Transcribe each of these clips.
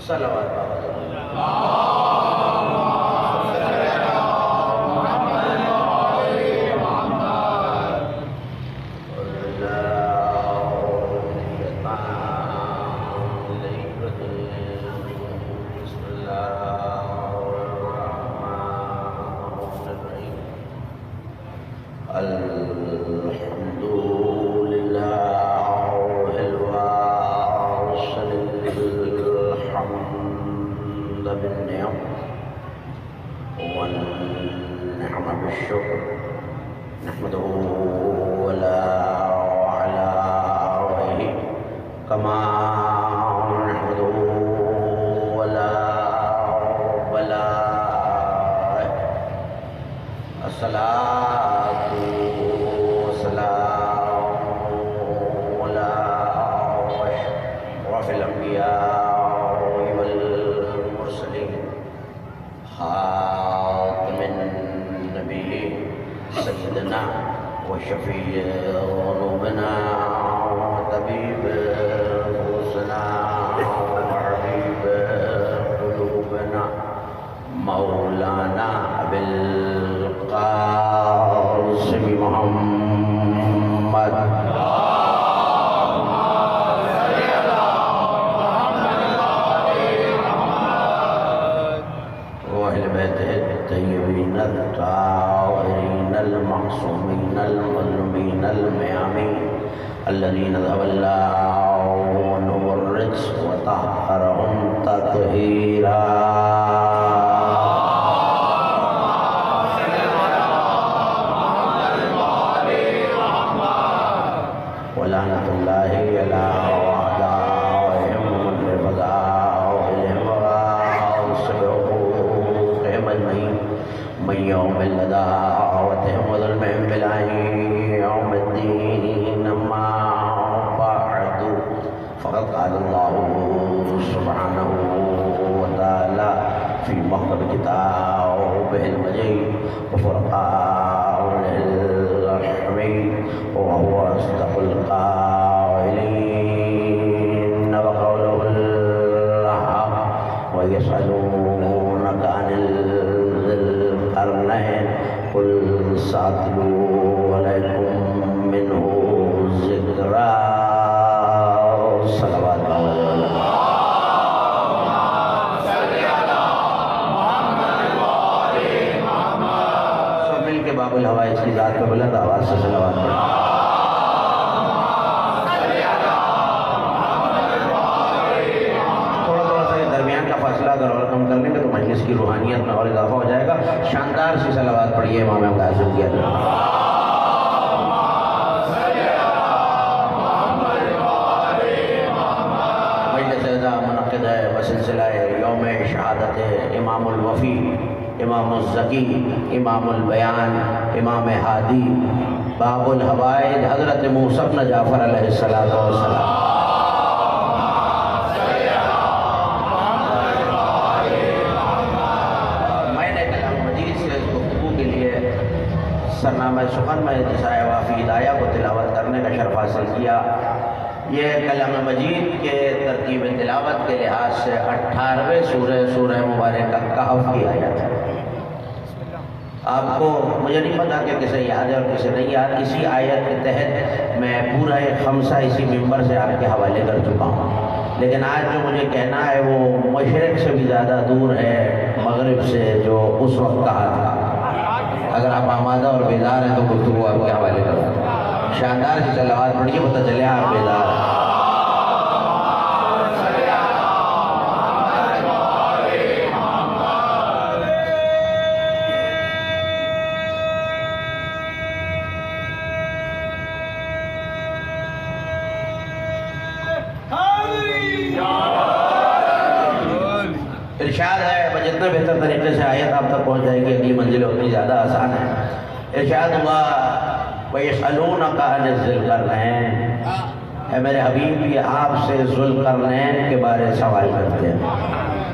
صلوات بالشكر نحمده ولا على وجهه كما نحمده ولا ولا الصلاة والسلام على أشرف الأنبياء والمرسلين خاتم النبيين سيدنا وشفيع ذنوبنا وطبيب نفوسنا وحبيب قلوبنا مولانا أبي القاسم محمد وأهل بيته الطيبين الطاهرين المعصومين المظلومين الميامين الذين ذهب الله عنهم الرجس وطهرهم تطهيرا ولعنة الله على أعدائهم والرفضاء وسبقهم أجمعين من يوم دعوتهم وظلمهم بالعين يوم الدين أما بعد فقد قال الله سبحانه وتعالى في محكم كتابه المجيد وفرقانه الحميد وهو أصدق القائلين وقوله الحق ويسألونك عن ذي القرنين قل سأتلو عليكم منه ذكرا صلوات باب الہوا اس کی ذات پہ بلند آواز سے صلوات پڑھیں تھوڑا سا یہ درمیان کا فاصلہ اگر اور کم کر لیں گے تو مجلس کی روحانیت میں اور اضافہ ہو جائے گا شاندار سی صلوات پڑھیے امام اعظم کی اللہ مجلس اعزا منعقد ہے بسلسلہ یوم شہادت امام الوفی امام الزکی امام البیان امام ہادی باب الحوائج حضرت موسیٰ بن جعفر علیہ السلام میں نے کلام مجید سے اس گفتگو کے لیے سرنامہ سخن میں جسائے وافی ہدایہ کو تلاوت کرنے کا شرف حاصل کیا یہ کلام مجید کے ترتیب تلاوت کے لحاظ سے 18ویں سورہ مبارکہ کہف کی آیت ہے آپ کو مجھے نہیں پتا کہ کسے یاد ہے اور کسے نہیں یاد اسی آیت کے تحت میں پورا ایک خمسہ اسی ممبر سے آپ کے حوالے کر چکا ہوں لیکن آج جو مجھے کہنا ہے وہ مشرق سے بھی زیادہ دور ہے مغرب سے جو اس وقت کہا تھا اگر آپ آمادہ اور بیدار ہیں تو گفتگو آپ کے حوالے کروں شاندار سی صلوات پڑھیے پتہ چلے آپ بیدار ہیں ارشاد ہے جتنا بہتر طریقے سے آیت آپ تک پہنچ جائے گی اگلی منزل اتنی زیادہ آسان ہے ارشاد ہوا وَيَسْأَلُونَكَ عَنِ ذِي الْقَرْنَيْنِ اے میرے حبیب یہ آپ سے ذو القرنین کے بارے سوال کرتے ہیں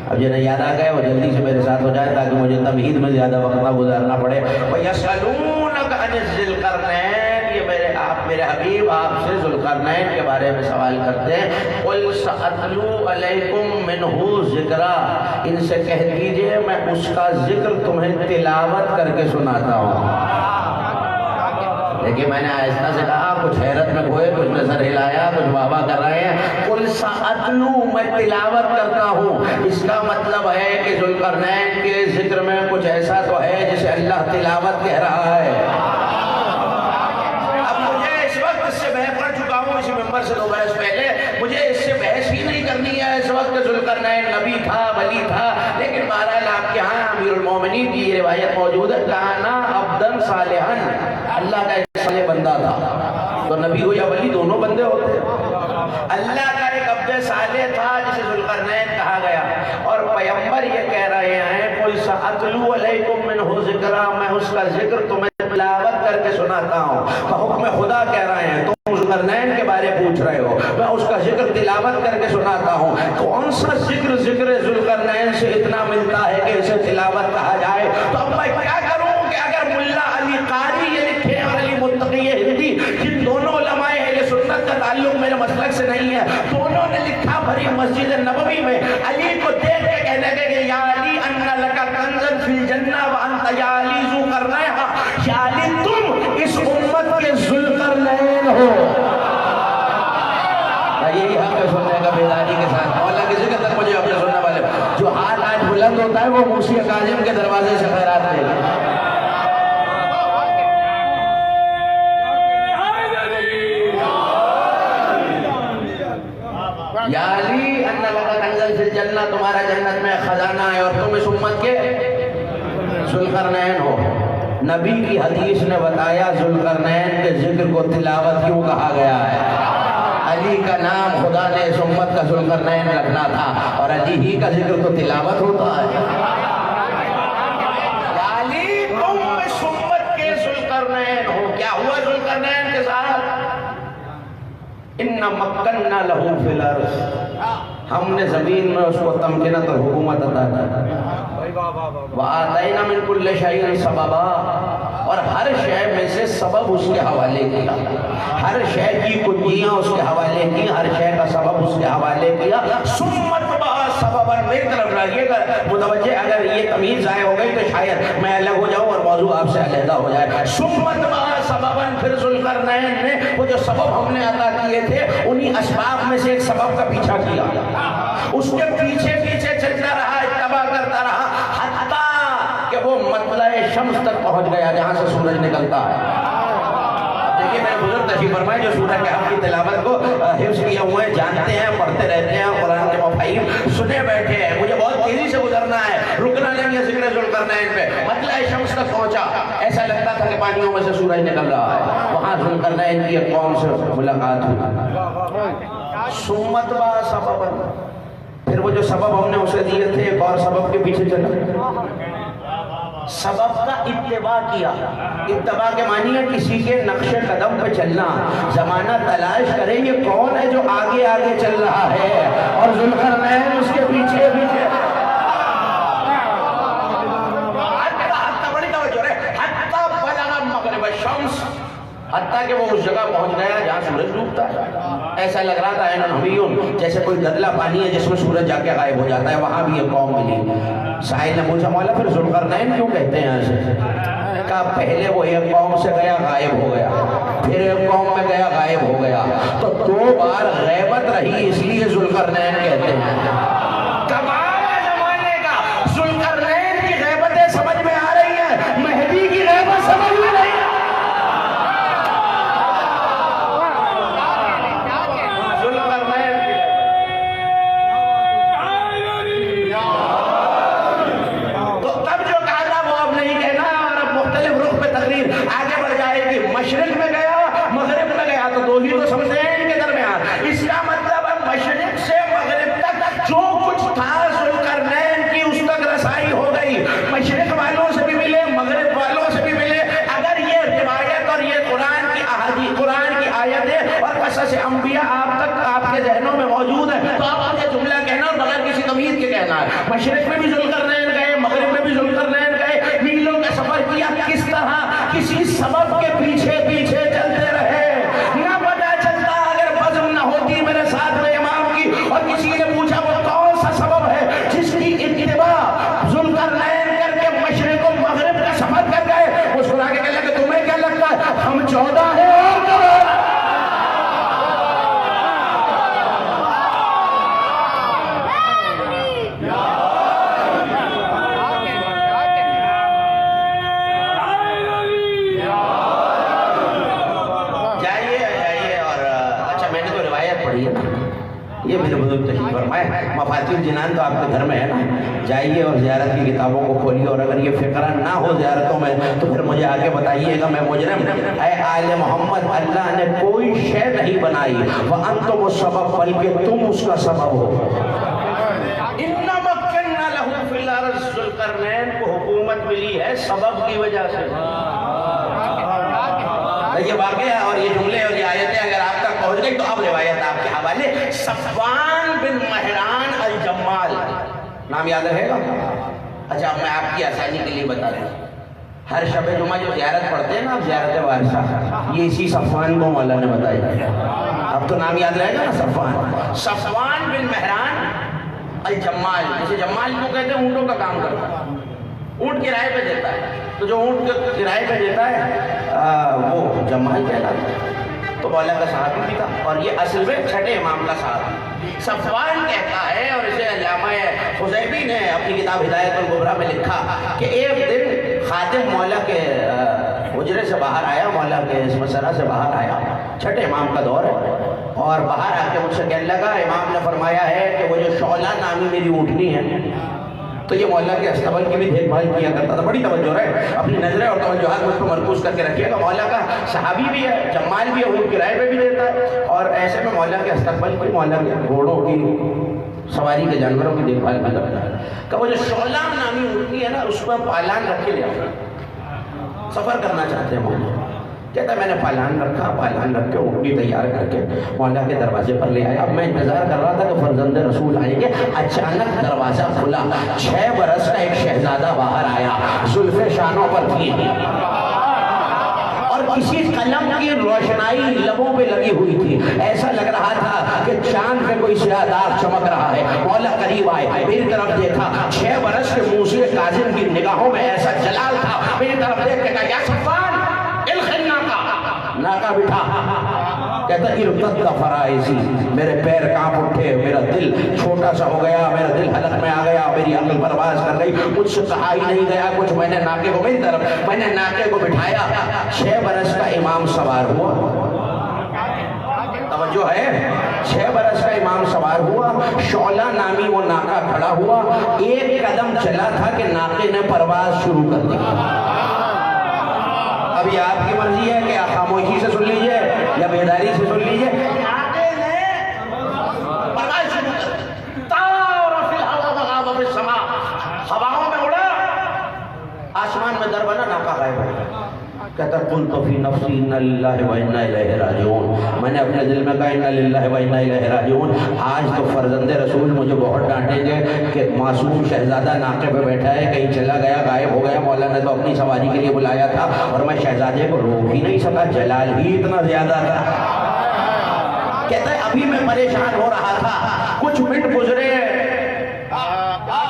اب جنہیں یاد آ گئے وہ جلدی سے میرے ساتھ ہو جائے تاکہ مجھے تمہید میں زیادہ وقت نہ گزارنا پڑے وَيَسْأَلُونَكَ عَنِ ذِي الْقَرْنَيْنِ یہ میرے آپ میرے حبیب آپ سے ذوالقرنین کے بارے میں سوال کرتے ہیں، قُلْ سَأَتْلُو عَلَيْكُمْ مِنْهُ ذِكْرًا، ان سے کہہ دیجئے میں اس کا ذکر تمہیں تلاوت کر کے سناتا ہوں۔ لیکن میں نے آہستہ سے کہا، کچھ حیرت میں ہوئے، کچھ نے سر ہلایا، کچھ بابا کر رہے ہیں۔ قُلْ سَأَتْلُو، میں تلاوت کرتا ہوں، اس کا مطلب ہے کہ ذوالقرنین کے ذکر میں کچھ ایسا تو ہے جسے اللہ تلاوت کہہ رہا ہے۔ اب مجھے اس وقت اس سے بحث کر چکا ہوں، اسی ممبر سے 2 برس پہلے، مجھے اس سے بحث ہی نہیں کرنی ہے اس وقت۔ ذوالقرنین نبی تھا، ولی تھا، لیکن بہرحال آپ کے ہاں امیر المومنین کی یہ روایت موجود ہے، کانا عبدًا صالحًا، اللہ کا ایک صالح بندہ تھا۔ تو نبی ہو یا ولی دونوں بندے ہوتے ہیں۔ اللہ کا ایک عبد صالح تھا جسے ذوالقرنین کہا گیا، اور پیغمبر یہ کہہ رہے ہیں، قُلْ سَأَتْلُو عَلَيْكُمْ مِنْهُ ذِكْرًا، میں اس کا ذکر تمہیں تلاوت کر کے سناتا ہوں۔ حکم خدا کہہ رہے ہیں، تم ذوالقرنین کے بارے پوچھ رہے ہو، میں اس کا ذکر تلاوت کر کے سناتا ہوں۔ کون سا ذکر ذوالقرنین سے اتنا ملتا ہے کہ اسے تلاوت کہا جائے؟ تو اب میں کیا کروں کہ اگر ملا علی قاری یہ لکھے اور علی متقی ہندی، جن دونوں علماء اہل سنت کا تعلق میرے مسلک سے نہیں ہے، دونوں نے لکھا بھری مسجد نبوی میں، علی کو دیکھ کے کہنے لگے کہ یا علی ان لک کنزا فی الجنہ وانت یا علی ذو قرنین، یا علی تم اس امت کے ذوالقرنین ہو۔ یہی حق ہے سننے کا بیداری کے ساتھ۔ مولا کسی کے تک مجھے اپنے سننے والے جو ہاتھ آج بلند ہوتا ہے وہ موسی کاظم کے دروازے سے خیرات لے لے۔ یا علی ان لک کنزا فی الجنہ، تمہارا جنت میں خزانہ ہے اور تم اس امت کے ذوالقرنین ہو۔ نبی کی حدیث نے بتایا ذوالقرنین کے ذکر کو تلاوت کیوں کہا گیا ہے۔ علی کا نام خدا نے اس امت کا ذوالقرنین رکھنا تھا، اور علی ہی کا ذکر تو تلاوت ہوتا ہے۔ یا علی تم اس امت کے ذوالقرنین ہو۔ کیا ہوا ذوالقرنین کے ساتھ؟ اِنَّ مَكَّنَّا لَهُ فِي الْأَرْضِ، ہم نے زمین میں اس کو تمکنت اور حکومت عطا کی۔ وَآتَيْنَا مِن كُلِّ شَيْءٍ سَبَبًا، اور ہر شے میں سے سبب اس کے حوالے کیا، ہر شے کی کنجیاں اس کے حوالے کی، ہر شے کا سبب اس کے حوالے کیا۔ سُمَّتْ بَعَ سَبَبًا، میری طرف رہیے گا متوجہ، اگر یہ تمیز ضائع ہو گئی تو شاید میں الگ ہو جاؤں اور موضوع آپ سے علیحدہ ہو جائے۔ سُمَّتْ بَعَ سَبَبًا، پھر ذوالقرنین نے وہ جو سبب ہم نے عطا کیے تھے انہی اسباب میں سے ایک سبب کا پیچھا کیا، اس کے پیچھے پیچھے چلتا رہا، اتباع کرتا رہا، حتیٰ کہ وہ مطلع شمس تک پہنچ گیا جہاں سے سورج نکلتا ہے۔ دیکھیے میرے بزرگ تشریف فرمائے جو سورہ کہف کی تلاوت کو حفظ کیے ہوئے جانتے ہیں، پڑھتے رہتے ہیں، قرآن کے مفاہیم سنے بیٹھے ہیں۔ مجھے بہت تیزی سے گزرنا ہے، رکنا نہیں ہے ذکر ذوالقرنین پہ۔ مطلع شمس تک پہنچا، ایسا لگتا تھا کہ پانیوں میں سے سورج نکل رہا ہے، وہاں ذوالقرنین کی ایک قوم سے ملاقات ہوئی۔ سُمَّتْ بَعَ سَبَبًا، پھر وہ جو سبب ہم نے اسے دیے تھے ایک اور سبب کے پیچھے چلا، سبب کا اتباع کیا۔ اتباع کے معنی ہے کسی کے نقش قدم پہ چلنا، زمانہ تلاش کرے یہ کون ہے جو آگے آگے چل رہا ہے، اور ذوالقرنین اس کے پیچھے پیچھے۔ حتیٰ کہ وہ اس جگہ پہنچ گیا جہاں سورج ڈوبتا ہے۔ ایسا لگ رہا تھا عین حمیون، جیسے کوئی گدلا پانی ہے جس میں سورج جا کے غائب ہو جاتا ہے، وہاں بھی یہ قوم ملی۔ سائل نے پوچھا مولا پھر ذوالقرنین کیوں کہتے ہیں ایسے؟ کہا پہلے وہ ایک قوم سے گیا غائب ہو گیا، پھر ایک قوم میں گیا غائب ہو گیا، تو 2 بار غیبت رہی، اس لیے ذوالقرنین کہتے ہیں۔ کمال ہے زمانے کا، ذوالقرنین کی غیبتیں سمجھ میں آ رہی ہیں، مہدی کی غیبت سمجھ میں نہیں۔ مشرق میں گیا، مغرب میں گیا، تو 2 ہی تو سمجھتے ہیں ان کے درمیان۔ اس کا مطلب ہے مشرق سے مغرب تک جو کچھ تھا ذوالقرنین کی اس تک رسائی ہو گئی۔ مشرق والوں سے بھی ملے، مغرب والوں سے بھی ملے۔ اگر یہ روایت اور یہ قرآن کی احادیث، قرآن کی آیتیں اور قصص انبیاء آپ تک آپ کے ذہنوں میں موجود ہے تو آپ مجھے جملہ کہنا اور بغیر کسی تمیز کے کہنا ہے۔ مشرق میں بھی ذوالقرنین گئے، مغرب میں بھی ذوالقرنین گئے، میلوں کا سفر کیا، کس طرح کسی سبب کے پیچھے پیچھے چلتے رہے۔ اور کسی نے پوچھا وہ کون سا سبب ہے جس کی اتباع ذوالقرنین کر کے مشرق و مغرب کا سفر کر گئے؟ مسکرا کے کہنے لگے تمہیں کیا لگتا ہے ہم 14 ہیں اور کرو۔ یہ میرے بزرگ تشریف فرمائے، مفاتیح الجنان تو آپ کے گھر میں ہے نا، جائیے اور زیارت کی کتابوں کو کھولیے، اور اگر یہ فقرہ نہ ہو زیارتوں میں تو پھر مجھے آگے بتائیے گا میں مجرم۔ اے آل محمد، اللہ نے کوئی شے نہیں بنائی، وَأَنْتُمُ السَّبَبُ، بلکہ تم اس کا سبب ہو۔ اِنَّا مَكَّنَّا لَهُ فِي الْأَرْضِ، ذوالقرنین کو حکومت ملی ہے سبب کی وجہ سے۔ یہ واقعہ اور یہ جملے اور یہ آیتیں اگر آپ تک پہنچ گئی تو اب روایت آپ کے حوالے۔ صفوان بن مہران الجمال، نام یاد رہے گا؟ اچھا میں آپ کی آسانی کے لیے بتا دوں، ہر شب جمعہ جو زیارت پڑھتے ہیں نا آپ، زیارت وارثہ، یہ اسی صفوان کو مولا نے بتایا۔ اب تو نام یاد رہے گا نا، صفوان۔ صفوان بن مہران الجمال، جسے جمال کو کہتے ہیں اونٹوں کا کام کرتا ہے، اونٹ کرائے پہ دیتا ہے، تو جو اونٹ کرائے پہ دیتا ہے وہ جمال کہلاتا ہے۔ تو مولا کا صحابی بھی تھا، اور یہ اصل میں چھٹے امام کا صحابی۔ صفوان کہتا ہے، اور اسے علامہ خزیبی نے اپنی کتاب ہدایت الکبریٰ میں لکھا کہ ایک دن خادم مولا کے حجرے سے باہر آیا، مولا کے اس مسئلہ سے باہر آیا، چھٹے امام کا دور ہے، اور باہر آ کے مجھ سے کہنے لگا امام نے فرمایا ہے کہ وہ جو شعلہ نامی میری اونٹنی ہے، تو یہ مولا کے استقبال کی بھی دیکھ بھال کیا کرتا تھا۔ بڑی توجہ رہے، اپنی نظریں اور توجہات مجھ پر مرکوز کر کے رکھیے گا۔ مولا کا صحابی بھی ہے، جمال بھی ہے، اونٹ کرائے پہ بھی دیتا ہے، اور ایسے میں مولا کے استقبال کی، مولا کے گھوڑوں کی سواری کے جانوروں کی دیکھ بھال بھی کرتا ہے۔ کہ وہ جو شعلہ نامی اونٹنی ہے نا، اس پر پالان رکھ کے لیا، سفر کرنا چاہتے ہیں مولا۔ کہتا ہے میں نے پالان رکھا، پالان رکھ کے اونٹنی تیار کر کے مولا کے دروازے پر لے آیا۔ اب میں انتظار کر رہا تھا کہ فرزند رسول آئیں گے، اچانک دروازہ کھلا، 6 برس کا ایک شہزادہ باہر آیا، زلفیں شانوں پر تھی، اور کسی قلم کی روشنائی لبوں پہ لگی ہوئی تھی، ایسا لگ رہا تھا کہ چاند پہ کوئی سیاہ داغ چمک رہا ہے۔ مولا قریب آئے، میری طرف دیکھا، 6 برس کے موسی کاظم کی نگاہوں میں ایسا جلال تھا، میری طرف دیکھ کے کہا یا صفوان الخن ناکا بٹھا۔ کہتا ارتد فرائضی، میرے پیر کانپ اٹھے، میرا دل چھوٹا سا ہو گیا، میرا دل حلق میں آ گیا، میری عقل پرواز کر گئی، مجھ سے کہا ہی نہیں گیا کچھ۔ میں نے ناکے کو، میری طرف میں نے ناکے کو بٹھایا، 6 برس کا امام سوار ہوا، توجہ ہے، 6 برس کا امام سوار ہوا، شعلہ نامی وہ ناکا کھڑا ہوا، ایک قدم چلا تھا کہ ناکے نے پرواز شروع کر دی۔ اب یہ آپ کی مرضی ہے کہ آپ خاموشی سے سن لیجئے یا بیداری سے سن لیجئے۔ ناکے نے پرواز شروع کر دی، طار فی الہوا وغاب فی السماء، ہواؤں میں اڑا، آسمان میں در بنا، ناکا غائب ہو گیا۔ کہتا قلت فی نفسی انا للہ و انا الیہ راجعون، میں نے اپنے دل میں کہا انا للہ و انا الیہ راجعون۔ آج تو فرزند رسول مجھے بہت ڈانٹیں گے کہ معصوم شہزادہ ناقے پہ بیٹھا ہے، کہیں چلا گیا، غائب ہو گیا، مولا نے تو اپنی سواری کے لیے بلایا تھا اور میں شہزادے کو روک ہی نہیں سکا، جلال ہی اتنا زیادہ تھا۔ کہتا ہے ابھی میں پریشان ہو رہا تھا، کچھ منٹ گزرے،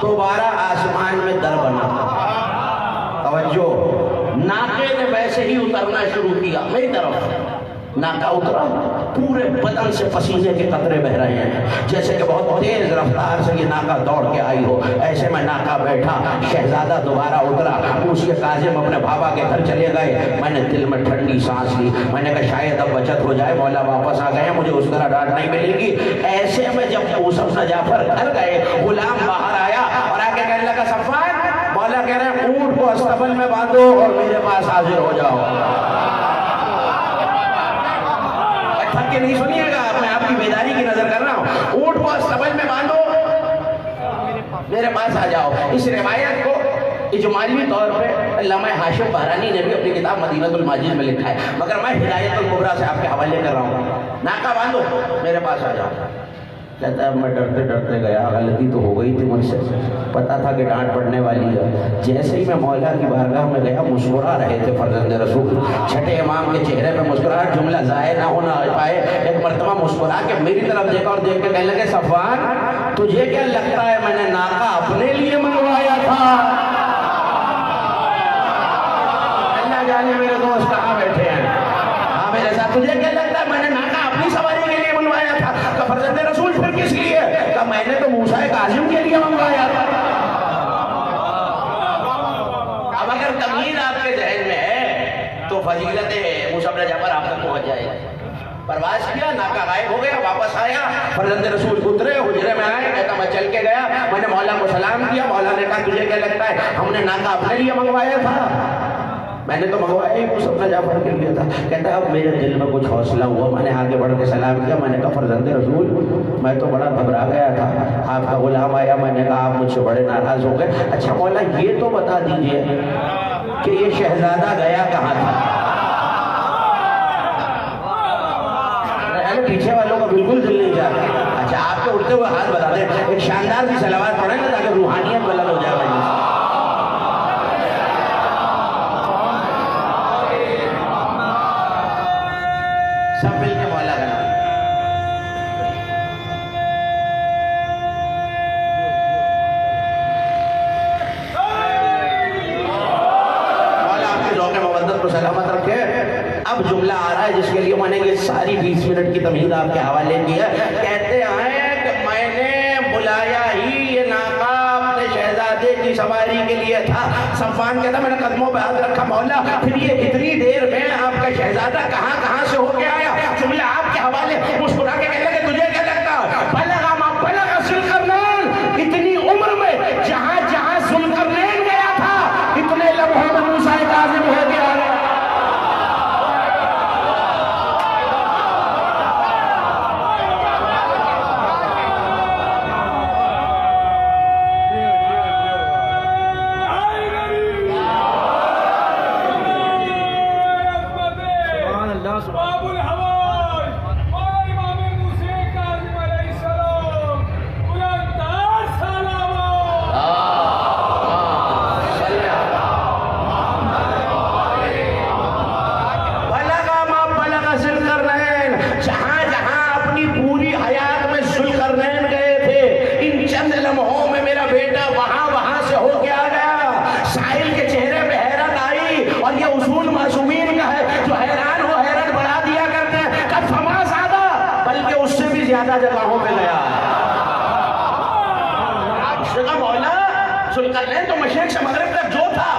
دوبارہ آسمان میں در بنا، توجہ، ناکے نے ویسے ہی اترنا شروع کیا، میری طرف ناکا اترا، پورے بدن سے پسینے کے قطرے بہ رہے ہیں، جیسے کہ بہت تیز رفتار سے یہ ناکا دوڑ کے آئی ہو۔ ایسے میں ناکا بیٹھا، شہزادہ دوبارہ اترا، موسی کاظم اپنے بھابا کے گھر چلے گئے۔ میں نے دل میں ٹھنڈی سانس لی، میں نے کہا شاید اب بچت ہو جائے، مولا واپس آ گئے، مجھے اس طرح ڈانٹ نہیں ملے گی۔ ایسے میں جب موسیٰ بن جعفر گھر گئے، غلام باہر آیا اور آ کے کہنے لگا صفوان، مولا کہہ رہے ہیں اونٹ کو استبل میں باندھو اور میرے پاس حاضر ہو جاؤ۔ تھک کے نہیں سنیے گا، میں آپ کی بیداری کی نظر کر رہا ہوں، اونٹ کو استبل میں باندھو، میرے پاس آ جاؤ۔ اس روایت کو اجمالی طور پہ علامہ ہاشم بہرانی نے بھی اپنی کتاب مدینۃ الماجد میں لکھا ہے، مگر میں ہدایت الکبریٰ سے آپ کے حوالے کر رہا ہوں۔ ناکا باندھو، میرے پاس آ جاؤ۔ کہتا ہے میں ڈرتے ڈرتے گیا، غلطی تو ہو گئی تھی مجھ سے، پتہ تھا کہ ڈانٹ پڑنے والی ہے، جیسے ہی میں مولا کی بارگاہ میں گیا مسکرا رہے تھے فرزند رسول، چھٹے امام کے چہرے پہ مسکراہٹ جملہ ضائع نہ ہونا پائے، ایک مرتبہ مسکرا کے میری طرف دیکھا اور دیکھ کے کہنے لگے صفوان تجھے کیا لگتا ہے میں نے ناکہ اپنے لیے منگوایا تھا؟ اللہ جانے میرے دوست کہاں بیٹھے ہیں، ہاں میرے ساتھ، تجھے کیا لگتا ہے میں نے ناکہ اپنی سواری کے لیے منگوایا تھا؟ کہ فرزند رسول پھر کس لیے؟ کہ میں نے تو موسیٰ کاظم کے لیے منگوایا تھا۔ اب اگر تمہید آپ کے ذہن میں ہے تو فضیلت موسیٰ بن جعفر آپ تک پہنچ جائے گی۔ پرواز کیا، ناکہ غائب ہو گیا، واپس آیا، فرزند رسول اترے، حجرے میں آئے، کہتا میں چل کے گیا، میں نے مولا کو سلام کیا، مولا نے کہا تجھے کیا لگتا ہے ہم نے ناکہ اپنے لیے منگوایا تھا؟ میں نے تو منگوایا ہی موسیٰ بن جعفر کے لیے تھا۔ کہتا ہے اب میرے دل میں کچھ حوصلہ ہوا، میں نے آگے بڑھ کے سلام کیا، میں نے کہا فرزند رسول میں تو بڑا گھبرا گیا تھا، آپ کا غلام آیا، میں نے کہا آپ مجھ سے بڑے ناراض ہو گئے، اچھا مولا یہ تو بتا دیجئے کہ یہ شہزادہ گیا کہاں تھا؟ پیچھے والوں کا بالکل دل نہیں چاہتا۔ اچھا آپ کے اٹھتے ہوئے ہاتھ بتا دیں، ایک شاندار سی صلوات پڑھیں گے تاکہ روحانیت بلند ہو جائے گا۔ سب مل کے مولا کا نام۔ مولا آپ کے ذوق مودت کو سلامت رکھے۔ اب جملہ آ رہا ہے جس کے لیے میں نے یہ ساری 20 منٹ کی تمہید آپ کے حوالے کی ہے۔ کہتے ہیں کہ میں نے بلایا ہی یہ ناکہ اپنے شہزادے کی سواری کے لیے تھا۔ صفوان کہتا میں نے قدموں پہ ہاتھ رکھا، مولا پھر یہ اتنی دیر میں آپ کا شہزادہ کہاں کہاں سے ہو کے آیا؟ جملہ آپ کے حوالے مسکرا کے کہنے لگے تجھے کیا لگتا؟ بلغ ما بلغ ذوالقرنین، اتنی عمر میں جہاں جہاں ذوالقرنین گیا تھا اتنے لمحوں میں موسیٰ کاظم ہو کے آ گیا۔ زیادہ جگہوں پہ گیا اس نے کہا مولا ذوالقرنین تو مشرق سے مغرب تک جو تھا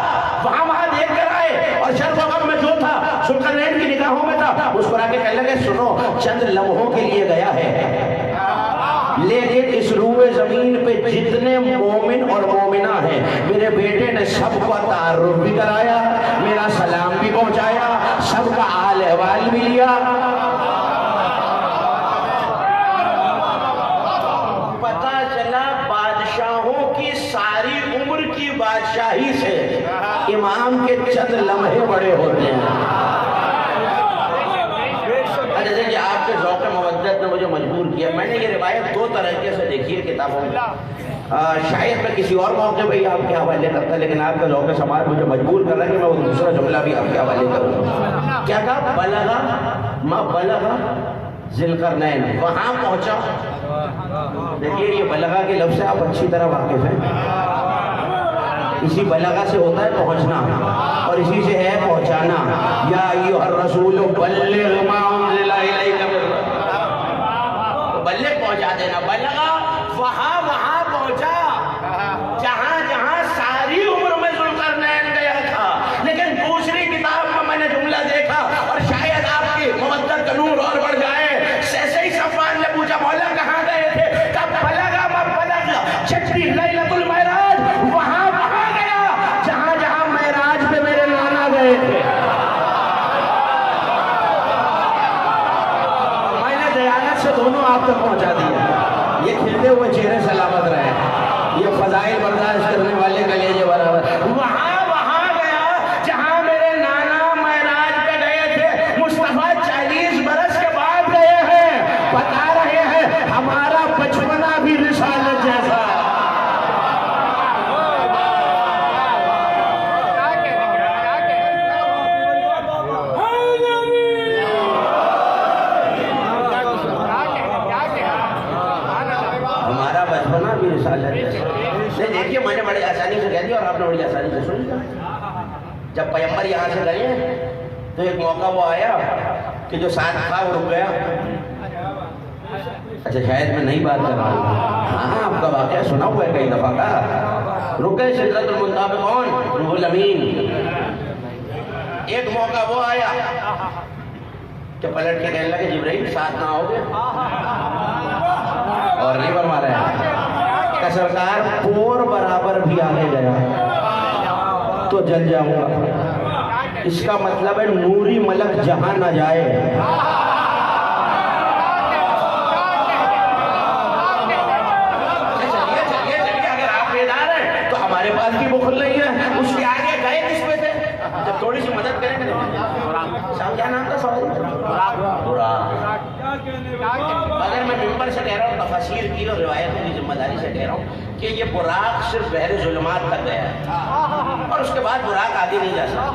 وہاں دیکھ کر آئے، اور شرق و غرب میں جو تھا ذوالقرنین کی نگاہوں میں تھا۔ مسکرا کے کہنے لگے سنو چند لمحوں کے لیے گیا ہے، لیکن اس روئے زمین پہ جتنے مومن اور مومنہ ہیں میرے بیٹے نے سب کو تعارف بھی کرایا، میرا سلام بھی پہنچایا، سب کا حال احوال بھی لیا۔ ساری عمر کی بادشاہی سے امام کے چند لمحے بڑے ہوتے ہیں۔ جیسے کہ آپ کے ذوق مودت نے مجھے مجبور کیا، میں نے یہ روایت دو طریقے سے دیکھی ہے کتابوں میں، شاید میں کسی اور موقع پہ ہی آپ کے حوالے کرتا، لیکن آپ کا ذوق سماعت مجھے مجبور کر رہا ہے کہ میں وہ دوسرا جملہ بھی آپ کے حوالے کروں۔ کیا کہا؟ بلغ ما بلغ ذوالقرنین، وہاں پہنچا۔ دیکھیے یہ بلغہ کے لفظ سے آپ اچھی طرح واقف ہیں، اسی بلغہ سے ہوتا ہے پہنچنا اور اسی سے ہے پہنچانا۔ یا ایھا الرسول بلغ ما انزل الیک من ربک، بلغ پہنچا دینا۔ بلغہ وہاں پہنچا جہاں جہاں ساری عمر میں ذوالقرنین گیا تھا، لیکن دوسری کتاب میں میں نے جملہ دیکھا اور شاید آپ کی مودت کا نور اور بڑھ جائے، ایسے ہی صفوان نے پوچھا مولا کہاں گئے تھے؟ کب بلغ ما بلغ، چھٹی لیلۃ المعراج وہاں گیا جہاں جہاں معراج پہ میرے نانا گئے تھے۔ میں نے دیانت سے دونوں آپ تک پہنچا دیا۔ یہ کھلتے ہوئے چہرے سلامت رہے، یہ فضائل برداشت کرنے والے کلیجے برابر۔ وہاں گیا جہاں میرے نانا معراج پہ گئے تھے، مصطفیٰ 40 برس کے بعد گئے ہیں، بتا رہے ہیں ہمارا بچپن رسالت نہیں دیکھیے میں نے بڑی آسانی سے کہہ دیا اور آپ نے بڑی آسانی سے سن لیا. جب پیغمبر یہاں سے گئے تو ایک موقع وہ آیا کہ جو ساتھ تھا وہ رک گیا. اچھا شاید میں نئی بات کر رہا ہوں. ہاں آپ کا واقعہ سنا ہوا ہے کئی دفعہ کا. رک گئے سدرۃ المنتہا پہ کون؟ روح الامین. ایک موقع وہ آیا کہ پلٹ کے کہنے لگے جبرائیل ساتھ نہ ہوگے اور نہیں فرما رہے ہیں کہ سرکار پور برابر بھی آگے گیا تو جل جاؤں گا. اس کا مطلب ہے نوری ملک جہاں نہ جائے. چلیے اگر آپ بیدار ہیں تو ہمارے پاس بھی بخل نہیں ہے. اس کے آگے گئے کس پہ تھے؟ جب تھوڑی سی مدد کریں گے. شام کیا نام تھا سوال؟ اگر میں ممبر سے کہہ رہا ہوں تفسیر کی اور روایتوں کی ذمہ داری سے کہہ رہا ہوں کہ یہ براق صرف بحر ظلمات تک گیا ہے اور اس کے بعد براق آگے نہیں جا سکتا.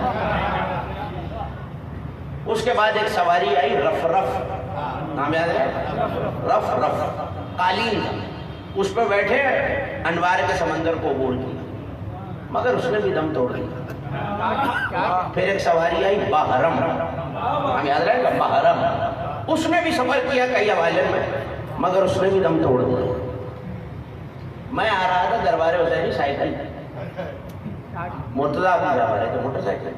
اس کے بعد ایک سواری آئی رف رف, نام یاد ہے؟ رف رف قالین, اس پہ بیٹھے انوار کے سمندر کو عبور کیا مگر اس نے بھی دم توڑ دیا. پھر ایک سواری آئی بحرم, ہم یاد رہے گا بحرم, اس نے بھی سفر کیا کئی حوالے میں مگر اس نے بھی دم توڑ دیا. میں آ رہا تھا دربار حسینی سائیکل, مرتضیٰ بھی جا رہے تھے موٹر سائیکل.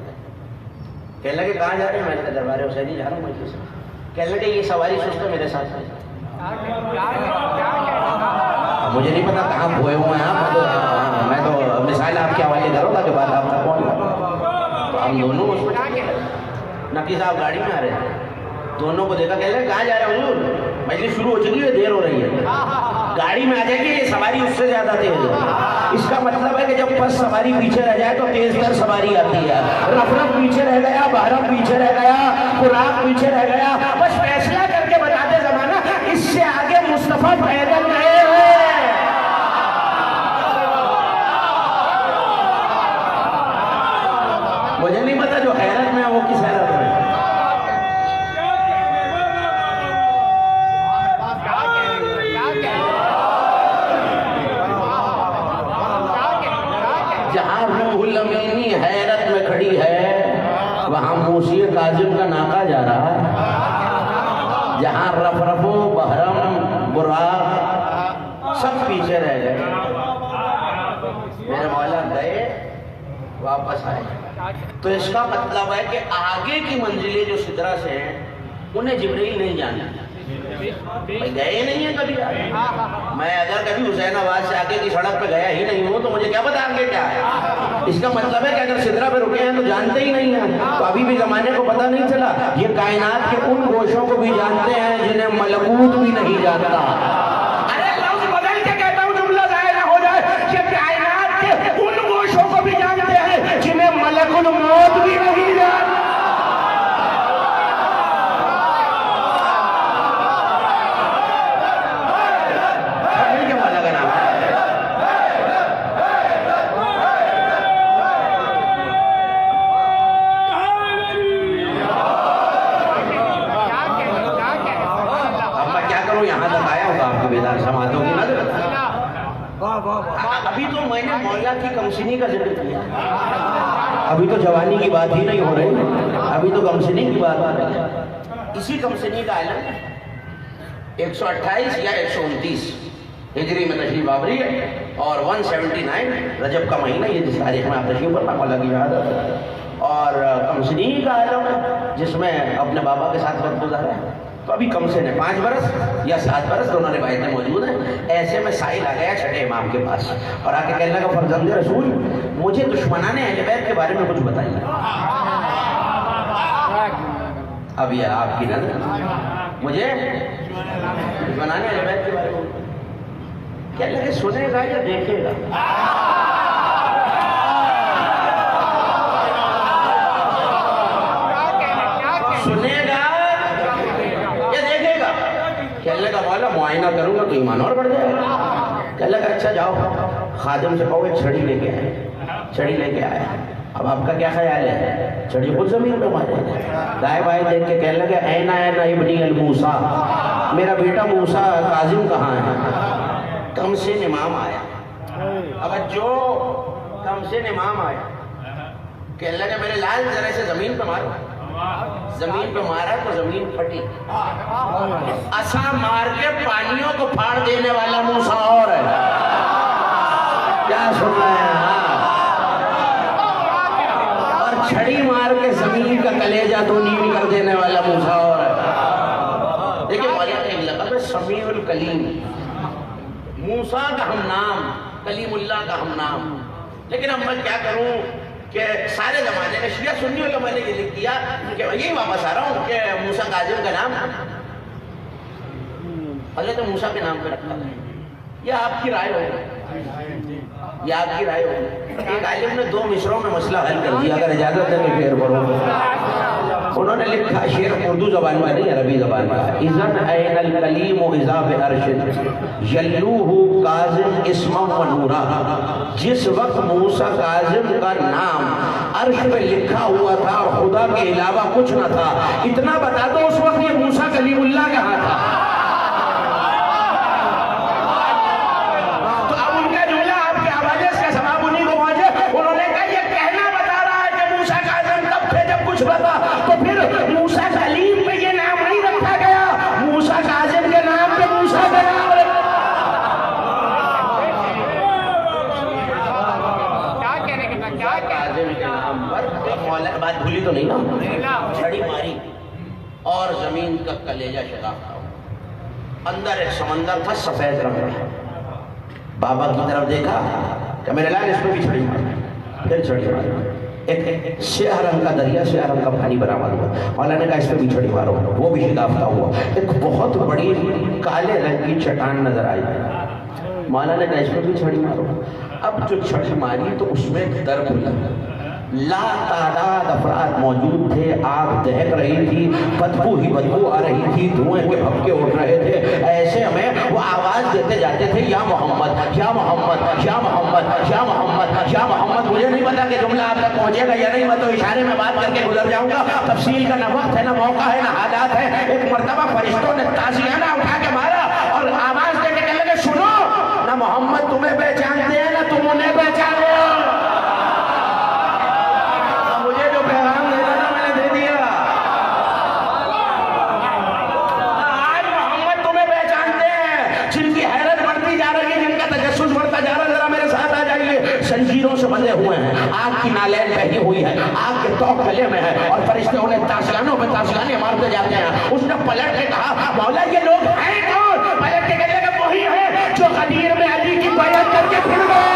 کہنے لگے کہاں جا رہے ہیں؟ میں نے کہا دربار حسینی جا رہا ہوں مجھے سے. کہنے لگے یہ سواری سوچ تو میرے ساتھ ہے. مجھے نہیں پتا کہاں کھوئے ہوئے ہیں آپ, میں تو مثال آپ کے حوالے کروں تاکہ بات آپ تک پہنچ. تو ہم دونوں اس میں نقی صاحب گاڑی میں آ رہے ہیں, دونوں کو دیکھا کہہ لیں کہاں جا رہے ہیں حضور؟ مجلس شروع ہو چکی ہے, دیر ہو رہی ہے. گاڑی میں آ جائے گی, یہ سواری اس سے زیادہ تیز ہے. اس کا مطلب ہے کہ جب بس سواری پیچھے رہ جائے تو تیز تر سواری آتی ہے. رف رف پیچھے رہ گیا, بحرم پیچھے رہ گیا, براق پیچھے رہ گیا. بس فیصلہ کر کے بتا دے زمانہ اس سے آگے مصطفیٰ پیدل گئے ہیں. مجھے نہیں پتا جو حیرت میں ہے وہ کس حیرت میں ہے. جہاں روح الامینی حیرت میں کھڑی ہے وہاں موسی کاظم کا ناکہ جا رہا ہے. جہاں رف رفو بحرم براق سب پیچھے رہ گئے, میرے مولا گئے واپس آئے. تو اس کا مطلب ہے کہ آگے کی منزلیں جو سدرہ سے ہیں انہیں جبرائیل نہیں جانا. گئے نہیں ہیں کبھی. میں اگر کبھی حسین آباد سے آگے کی سڑک پہ گیا ہی نہیں ہوں تو مجھے کیا پتا آگے کیا ہے. اس کا مطلب ہے کہ اگر سدرہ پہ رکے ہیں تو جانتے ہی نہیں ہیں. تو ابھی بھی زمانے کو پتا نہیں چلا. یہ کائنات کے ان گوشوں کو بھی جانتے ہیں جنہیں ملکوت بھی نہیں جانتا. ارے لفظ بدل کے کہتا ہوں جملہ ظاہر نہ ہو جائے. یہ کائنات کے ان گوشوں کو بھی جانتے ہیں جنہیں ملک الموت بھی نہیں جانتا. ابھی تو میں نے مولا کی کمسنی کا ذکر کیا, ابھی تو جوانی کی بات ہی نہیں ہو رہی, ابھی تو کمسنی کی بات آ رہی ہے. اسی کمسنی کا اعلان 128 یا 129 ہجری میں تشریف آوری ہے اور 179 رجب کا مہینہ, یہ جس تاریخ میں آپ تشریف پر مولا کی یاد ہے. اور کمسنی کا اعلان ہے جس میں اپنے بابا کے ساتھ وقت گزارا ہے. تو ابھی کم سے 5 برس یا 7 برس دونوں روایتیں موجود ہیں. ایسے میں سائل آ گیا چھٹے امام کے پاس اور آ کے کہنے لگا فرزند رسول مجھے دشمنان اہل بیت کے بارے میں کچھ بتائیے. اب یہ آپ کی نظر مجھے دشمنان اہل بیت کے بارے میں کہنے لگے سنے گا یا دیکھے گا؟ سنے گا کہنے لگا مولا معائنہ کروں گا تو ایمان اور بڑھ جائے گا. کہنے لگا اچھا جاؤ خادم سے کہو ایک چھڑی لے کے آئے. چھڑی لے کے آیا. اب آپ کا کیا خیال ہے؟ چھڑی خود زمین پہ مارے, دائیں بائیں دیکھ کے کہنے لگے اینا ابنی الموسیٰ, میرا بیٹا موسیٰ کاظم کہاں ہے؟ کہ کمسن امام آیا. اب جو کمسن امام آیا کہنے لگا میرے لال ذرا سے زمین پہ مارو. زمین پہ مارا تو زمین پھٹی. اسا مار کے پانیوں کو پھاڑ دینے والا موسیٰ اور ہے. کیا سن رہے ہیں؟ اور چھڑی مار کے زمین کا کلیجہ تو نیم کر دینے والا موسیٰ اور ہے. دیکھیں مولانا ایک لقب ہے سمیع الکلیم. موسیٰ کا ہم نام، کلیم اللہ کا ہم نام. لیکن اب میں کیا کروں کہ سارے زمانے میں شیعہ سنی علماء نے یہ لکھ دیا کہ یہی واپس آ رہا ہوں کہ موسیٰ کاظم کا نام حضرت موسیٰ کے نام پہ رکھا ہے. یہ آپ کی رائے ہوگی، یہ آپ کی رائے ہوگی. ایک عالم نے 2 مصروں میں مسئلہ حل کر دیا. اگر اجازت ہے تو شعر پڑھو. انہوں نے لکھا، شعر اردو زبان میں نہیں عربی زبان میں. اذن این الکلیم اذا بارشد یلوہ کاظم اسما و نورا. جس وقت موسیٰ کاظم کا نام عرش پہ لکھا ہوا تھا اور خدا کے علاوہ کچھ نہ تھا، اتنا بتا دو اس وقت یہ موسیٰ کلیم اللہ کہاں تھا؟ تو پھر موسیٰ کلیم پہ یہ نام نہیں رکھا گیا، موسیٰ کاظم کے نام پہ موسیٰ کا نام رکھا. کاظم کے نام پر بات بھولی تو نہیں نا؟ چھڑی ماری اور زمین کا کلیجہ شکافتا. اندر ایک سمندر تھا سفید رنگ میں. بابا کی طرف دیکھا کہ میرے لال اس پہ بھی چھڑی ماری. پھر چھڑی ماری. ایک سیاہ رنگ کا دریا، سیاہ رنگ کا پانی برآمد ہوا. مولانا نے کہا اس پہ بھی چھڑی مارو، وہ بھی شکافتا ہوا. ایک بہت بڑی کالے رنگ کی چٹان نظر آئی. مولانا نے کہا اس پہ بھی چھڑی مارو. اب جو چھڑی ماری تو اس میں در کھلا. لا تعداد افراد موجود تھے. آگ دہک رہی تھی، بدبو ہی بدبو آ رہی تھی، دھوئیں کے بھبکے اٹھ رہے تھے. ایسے ہمیں وہ آواز دیتے جاتے تھے، یا محمد یا محمد یا محمد یا محمد یا محمد. مجھے نہیں پتا کہ جملہ آپ تک پہنچے گا یا نہیں، میں تو اشارے میں بات کر کے گزر جاؤں گا. تفصیل کا نہ وقت ہے، نہ موقع ہے، نہ حالات ہے. ایک مرتبہ فرشتوں نے تازیانہ اٹھا کے مارا اور آواز دے کے کہنے لگے سنو، نہ محمد تمہیں پہچانتے ہیں نہ تم انہیں پہچانتے ہو. زنجیروں سے بندھے ہوئے ہیں، آگ کی نالین پہنی ہوئی ہے، آگ کے توق گلے میں ہے اور فرشتے انہیں تاسلانوں پہ تاسلانے مارتے جاتے ہیں. اس نے پلٹ کے کہا مولا یہ لوگ ہیں کون؟ پلٹ کے کہنے لگے وہی ہیں جو غدیر میں علی کی بیعت کر کے پھر گئے.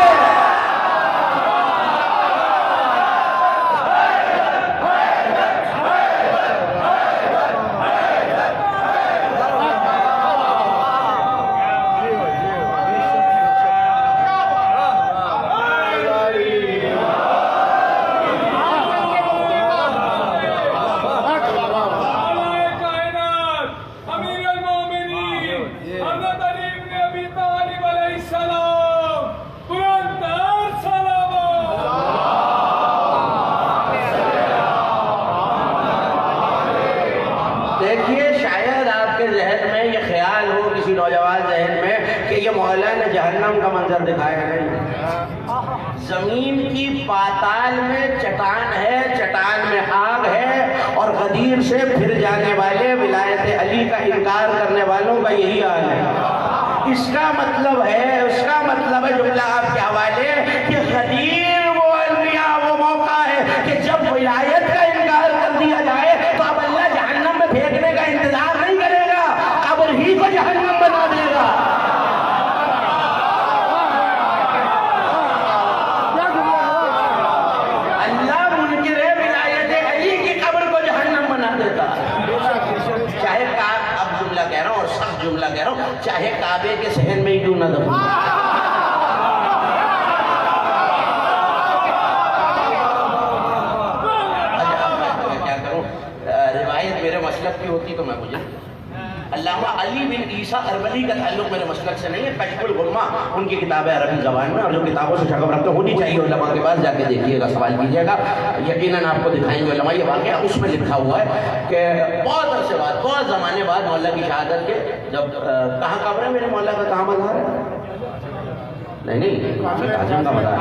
دیکھیے شاید آپ کے ذہن میں یہ خیال ہو، کسی نوجوان ذہن میں، کہ یہ مولا نے جہنم کا منظر دکھایا نہیں. زمین کی پاتال میں چٹان ہے، چٹان میں آگ ہے اور غدیر سے پھر جانے والے ولایت علی کا انکار کرنے والوں کا یہی حال ہے. اس کا مطلب ہے جملہ آپ کے حوالے کہ غدیر وہ انبیاء وہ موقع ہے کہ جب ولایت کا انکار کر دیا جائے تو اب اللہ جہنم میں پھینکنے کا انتظار نہیں کرے گا، قبر ہی کو جہنم بنا دے گا. اللہ منکر ولایت علی کی قبر کو جہنم بنا دیتا. چاہے اب جملہ کہہ رہا ہوں اور سخت جملہ کہہ رہا ہوں، چاہے کعبے کے صحن میں ہی کیوں نہ دفن. کی ہوتی تو میں مجھے علامہ علی بن عیسیٰ اربلی کا تعلق میرے مسلک سے نہیں ہے. کشف الغمہ ان کی کتاب ہے عربی زبان میں، اور جو کتابوں سے شغف رکھتے ہونی چاہیے علماء کے پاس جا کے دیکھیے گا، سوال کیجیے گا، یقیناً آپ کو دکھائیں گے علماء یہ واقعہ. اس میں لکھا ہوا ہے کہ بہت عرصے بعد، بہت زمانے بعد مولا کی شہادت کے جب کہاں قبر ہے میرے مولا کا، کہاں مزار ہے؟ نہیں کاظم کا مزار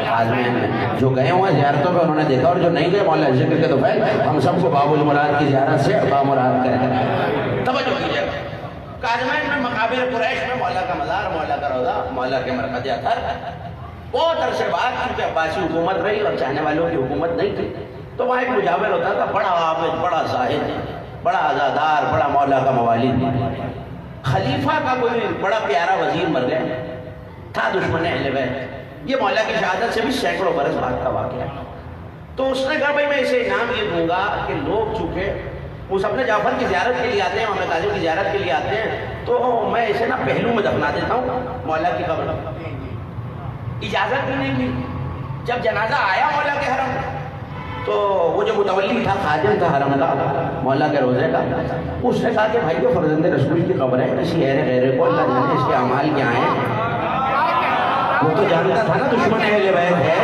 کاظمین میں جو گئے ہوئے زیارتوں پہ انہوں نے دیکھا، اور جو نہیں گئے مولا ذکر کے تو پھر ہم سب کو باب المراد کی زیارت سے بامراد کریں۔ توجہ کیجیے، کاظمین میں مقابر قریش میں مولا کا مزار، مولا کا روضہ، مولا کے مرقد اطہر، بہت عرصے بعد کیونکہ عباسی حکومت رہی اور چاہنے والوں کی حکومت نہیں تھی، تو وہاں ایک مجاور ہوتا تھا، بڑا عابد، بڑا زاہد، بڑا عزادار، بڑا مولا کا موالد۔ خلیفہ کا کوئی بڑا پیارا وزیر مر گیا تھا، دشمن اہل بیت، یہ مولا کی شہادت سے بھی سینکڑوں برس بعد کا واقعہ۔ تو اس نے کہا بھائی میں اسے انعام یہ دوں گا کہ لوگ چونکہ اس اپنے جعفر کی زیارت کے لیے آتے ہیں، امام کاظم کی زیارت کے لیے آتے ہیں، تو میں اسے نا پہلو میں دفنا دیتا ہوں مولا کی قبر۔ اجازت بھی نہیں دی۔ جب جنازہ آیا مولا کے حرم، تو وہ جو متولی تھا، خادم تھا حرم کا، مولا کے روزے کا، اس نے کہا کہ بھائی یہ فرزند رسول کی قبر ہے، کسی غیر کو اللہ جانے اس کے اعمال کیا ہیں۔ وہ تو جانتا تھا نا دشمن اہل بیت ہے،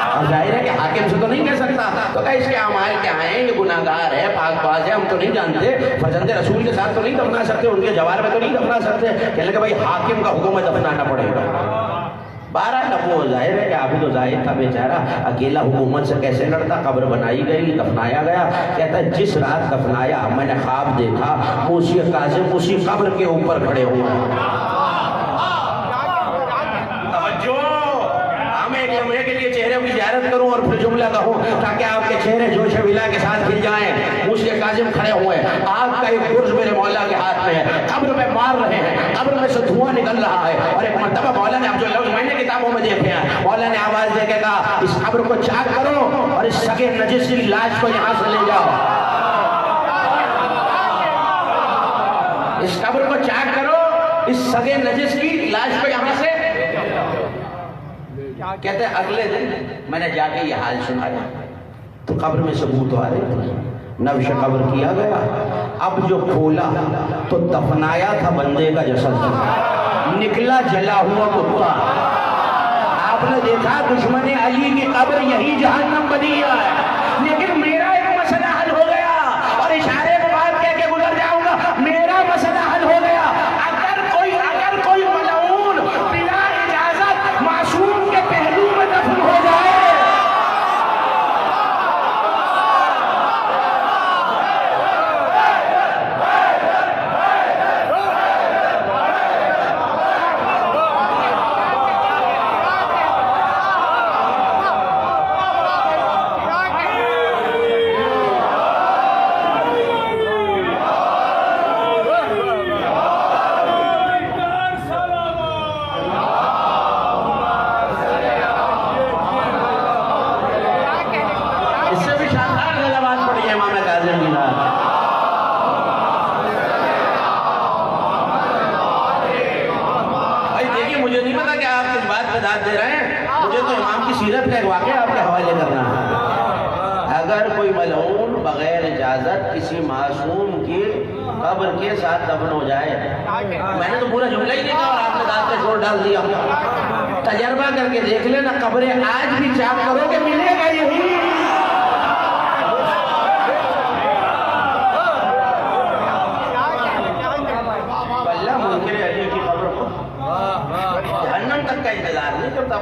اور ظاہر ہے کہ حاکم سے تو نہیں کہہ سکتا، تو کہا اس کے اعمال کیا ہیں، یہ گناہگار ہے، پاک باز ہے، ہم تو نہیں جانتے، فرزند رسول کے ساتھ تو نہیں دفنا سکتے، ان کے جوار میں تو نہیں دفنا سکتے۔ کہنے لگا بھائی حاکم کا حکم ہے، دفنانا پڑے گا۔ بہرحال اب وہ ظاہر ہے کہ عابد و زاہد تھا بیچارہ، اکیلا حکومت سے کیسے لڑتا، قبر بنائی گئی، دفنایا گیا۔ کہتا ہے جس رات دفنایا میں نے خواب دیکھا موسی کاظم اسی قبر کے اوپر کھڑے ہوئے۔ توجہ، ہمیں ایک لمحے کے لیے چہرے کی زیارت کروں اور پھر جملہ کہوں تاکہ آپ کے چہرے جوش و ولا کے ساتھ کھل جائیں۔ موسی کاظم کھڑے ہوئے، آگ کا ایک برج میرے مولا کے ہاتھ میں ہے، قبر میں مار رہے ہیں، قبر میں سے دھواں نکل رہا ہے، اور ایک مرتبہ مولا نے، اب جو لفظ میں نے کتابوں میں دیکھے ہیں، مولا نے آواز دے کے کہا اس قبر کو چاک کرو اور اس سگے نجس کی لاش کو یہاں سے لے جاؤ۔ اس قبر کو چاک کرو، اس سگے نجس کی لاش کو یہاں سے۔ کہتے ہیں اگلے دن میں نے جا کے یہ حال سنایا تو قبر میں ثبوت آ رہے تھے، نبش قبر کیا گیا، اب جو کھولا تو دفنایا تھا بندے کا جسد، نکلا جلا ہوا کتا۔ آپ نے دیکھا دشمن علی کی قبر یہی جہنم بنی ہے، لیکن میرا ایک مسئلہ حل ہو گیا، اور اشارے میں بات کہہ کے گزر جاؤں گا، میرا مسئلہ حل ہو گیا۔ اگر کوئی ملعون بلا اجازت معصوم کے پہلو میں دفن ہو جائے، دے رہے ہیں، مجھے تو امام کی سیرت کا ایک واقعہ آپ کے حوالے کرنا ہے۔ اگر کوئی ملعون بغیر اجازت کسی معصوم کی قبر کے ساتھ دفن ہو جائے، میں نے تو پورا جملہ ہی دیکھا اور آپ نے دانت پہ زور ڈال دیا، تجربہ کر کے دیکھ لینا، قبریں آج بھی چاک کرو کہ ملے گا یہی۔ اللہ منکر علی کی قبر کو جہنم تک کا انتظار نہیں کرتا،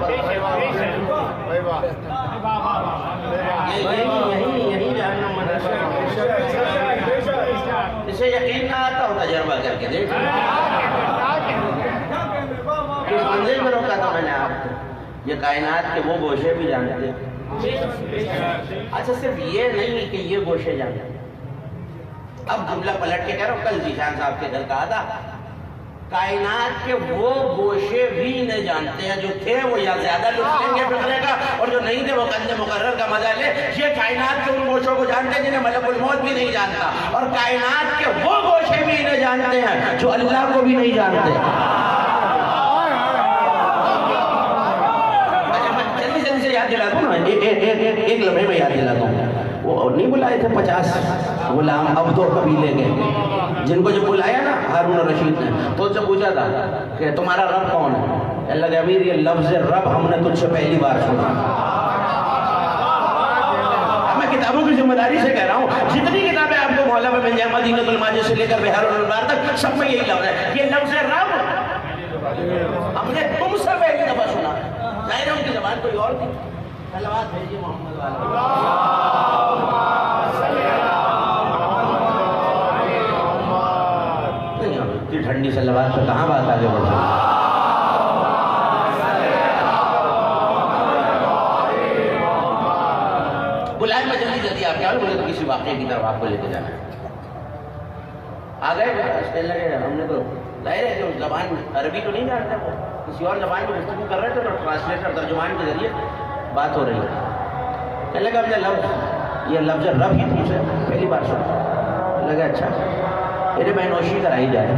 یہی جہنم مدرسہ، اسے یقین نہ آتا ہو تجربہ کر کے دیکھ۔ کس منزل میں روکا تھا میں نے آپ کو، یہ کائنات کے وہ گوشے بھی جانتے ہیں۔ اچھا صرف یہ نہیں کہ یہ گوشے جانتے ہیں، اب جملہ پلٹ کے کہہ رہا ہوں، کل ذیشان صاحب کے گھر کہا تھا کائنات کے وہ گوشے بھی نہیں جانتے ہیں، جو تھے وہ یا زیادہ لطف لیں گے فکرے کا، اور جو نہیں تھے وہ قند مقرر کا مزہ لے۔ یہ کائنات کے ان گوشوں کو جانتے ہیں جنہیں ملک الموت بھی نہیں جانتا، اور کائنات کے وہ گوشے بھی نہیں جانتے ہیں جو اللہ کو بھی نہیں جانتے۔ جلدی سے یاد دلا دوں نا، ایک لمحے میں یاد دلا دوں۔ وہ نہیں بلائے تھے 50 غلام عبد و قبیلے کے، جن کو جب بلایا نا ہارون الرشید نے، تو ان سے پوچھا تھا کہ تمہارا رب کون ہے؟ اللہ کے امیر یہ لفظ رب ہم نے تجھ سے پہلی بار سنا۔ میں کتابوں کی ذمہ داری سے کہہ رہا ہوں، جتنی کتابیں آپ کو مولا میں مل جائے، مدینۃ الماجد سے لے کر بہار الانوار تک، سب میں یہی لفظ ہے، یہ لفظ رب ہم نے تم سے پہلی دفعہ سنا، ظاہر ہے ان کی زبان کوئی اور تھی. صلوات بھیجیے محمد والے. اتنی ٹھنڈی صلوات پہ کہاں بات آگے بڑھ سکتی؟ بلائے میں جلدی آپ کیا بولے تو کسی واقعے کی طرف آپ کو لے کے جانا ہے. آ گئے کہنے لگے ہم نے تو ظاہر ہے جو زبان عربی تو نہیں جانتے، وہ کسی اور زبان میں گفتگو کر رہے تھے تو ٹرانسلیٹر ترجمان کے ذریعے بات ہو رہی ہے. کہنے لگا ہم نے لفظ یہ لفظ رب ہی تم سے پہلی بار سنا. لگا اچھا انہیں بہنوشی کرائی جائے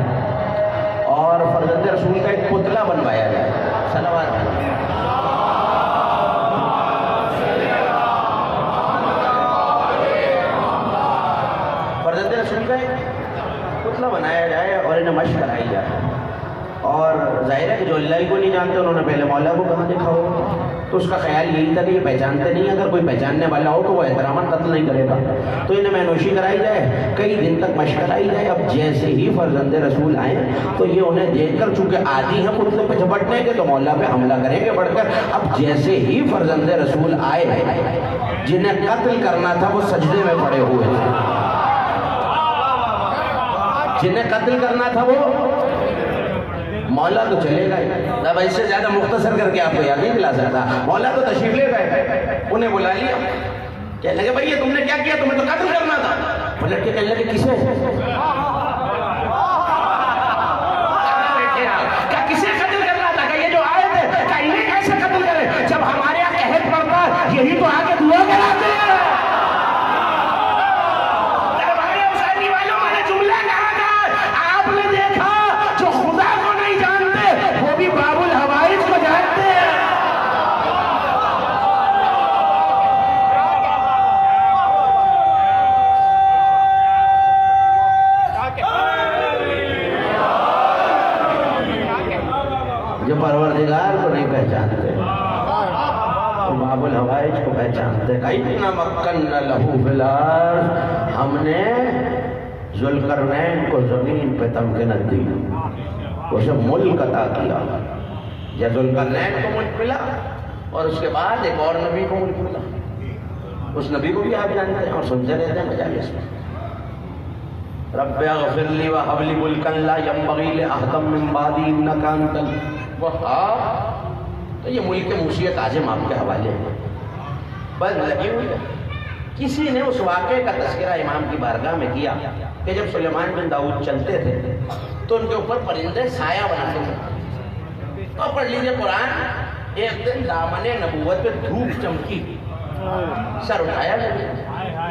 اور فرزند رسول کا ایک پتلا بنوایا جائے. صلوات فرزند رسول کا ایک پتلا بنایا جائے اور انہیں مشق کرائی جائے. اور ظاہر ہے کہ جو اللہ کو نہیں جانتے انہوں نے پہلے مولا کو کہاں دیکھا ہو، تو اس کا خیال یہی تھا کہ یہ پہچانتے نہیں، اگر کوئی پہچاننے والا ہو تو وہ احتراماً قتل نہیں کرے گا. تو انہیں مہنوشی کرائی جائے، کئی دن تک مشق کرائی جائے. اب جیسے ہی فرزند رسول آئے تو یہ انہیں دیکھ کر چونکہ عادی ہیں پتلے پہ جھپٹنے کے تو مولا پہ حملہ کریں گے بڑھ کر. اب جیسے ہی فرزند رسول آئے جنہیں قتل کرنا تھا وہ سجدے میں پڑے ہوئے تھے، جنہیں قتل کرنا تھا وہ مولا تو چلے گئے. اب اس سے زیادہ مختصر کر کے آپ کو یاد نہیں دلا سکتا. مولا تو تشریف لے گئے، انہیں بلا لیا. کہنے لگے بھائی یہ تم نے کیا کیا، تمہیں تو قتل کرنا تھا. وہ لڑکے کہنے لگے کسے؟ کیا کسے قتل کرنا تھا؟ کہ یہ جو آئے تھے کیا انہیں کیسے قتل کرے؟ جب ہمارے یہاں قحط پڑتا یہی تو آگے دعا کراتے ہیں. جو پروردگار کو نہیں پہچانتے تو باب الحوائج کو پہچانتے. اِنَّا مَكَّنَّا لَهُ فِي الْأَرْضِ، ہم نے ذوالقرنین کو زمین پہ تمکنت دی، اسے ملک عطا کیا. یا ذوالقرنین کو ملک ملا اور اس کے بعد ایک اور نبی کو ملک ملا. اس نبی کو بھی آپ جانتے ہیں اور سنتے رہتے ہیں مجالس میں. رب اغفر لی وہب لی ملکا لا ینبغی لأحد من بعدی انک انت الوہاب. تو یہ ملک موسیقی اعظم آپ کے حوالے ہیں، بس لگی ہوئی ہے. کسی نے اس واقعے کا تذکرہ امام کی بارگاہ میں کیا کہ جب سلیمان بن داؤد چلتے تھے تو ان کے اوپر پرندے سایہ بناتے تھے. تو پڑھ لیجئے قرآن. ایک دن دامن نبوت پہ دھوپ چمکی، سر اٹھایا نبی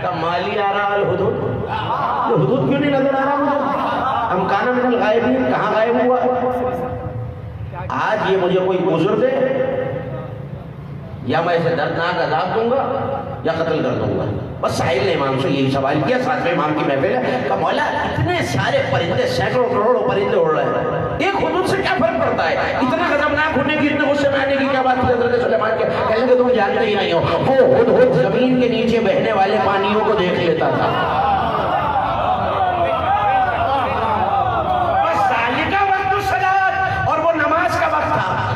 کا مالی آ رہا الہدہد، یہ ہدہد کیوں نہیں نظر آ رہا مجھے؟ ہم کانا من الغائبین، کہاں غائب ہوا؟ آج یہ مجھے کوئی عذر دے یا میں اسے دردناک عذاب دوں گا یا قتل کر دوں گا. بس سائل نے امام سے یہی سوال کیا. ساتھ میں امام کی محفل ہے کہ مولا اتنے سارے پرندے، سینکڑوں کروڑوں پرندے اڑ رہے ہیں، ایک حدود سے کیا فرق پڑتا ہے؟ اتنا غضبناک ہونے کی، اتنے غصے میں آنے کی کیا بات ہے حضرت سلیمان کے؟ کہنے لگے تم جانتے ہی نہیں ہو، وہ ہدہد زمین کے نیچے بہنے والے پانیوں کو دیکھ لیتا تھا.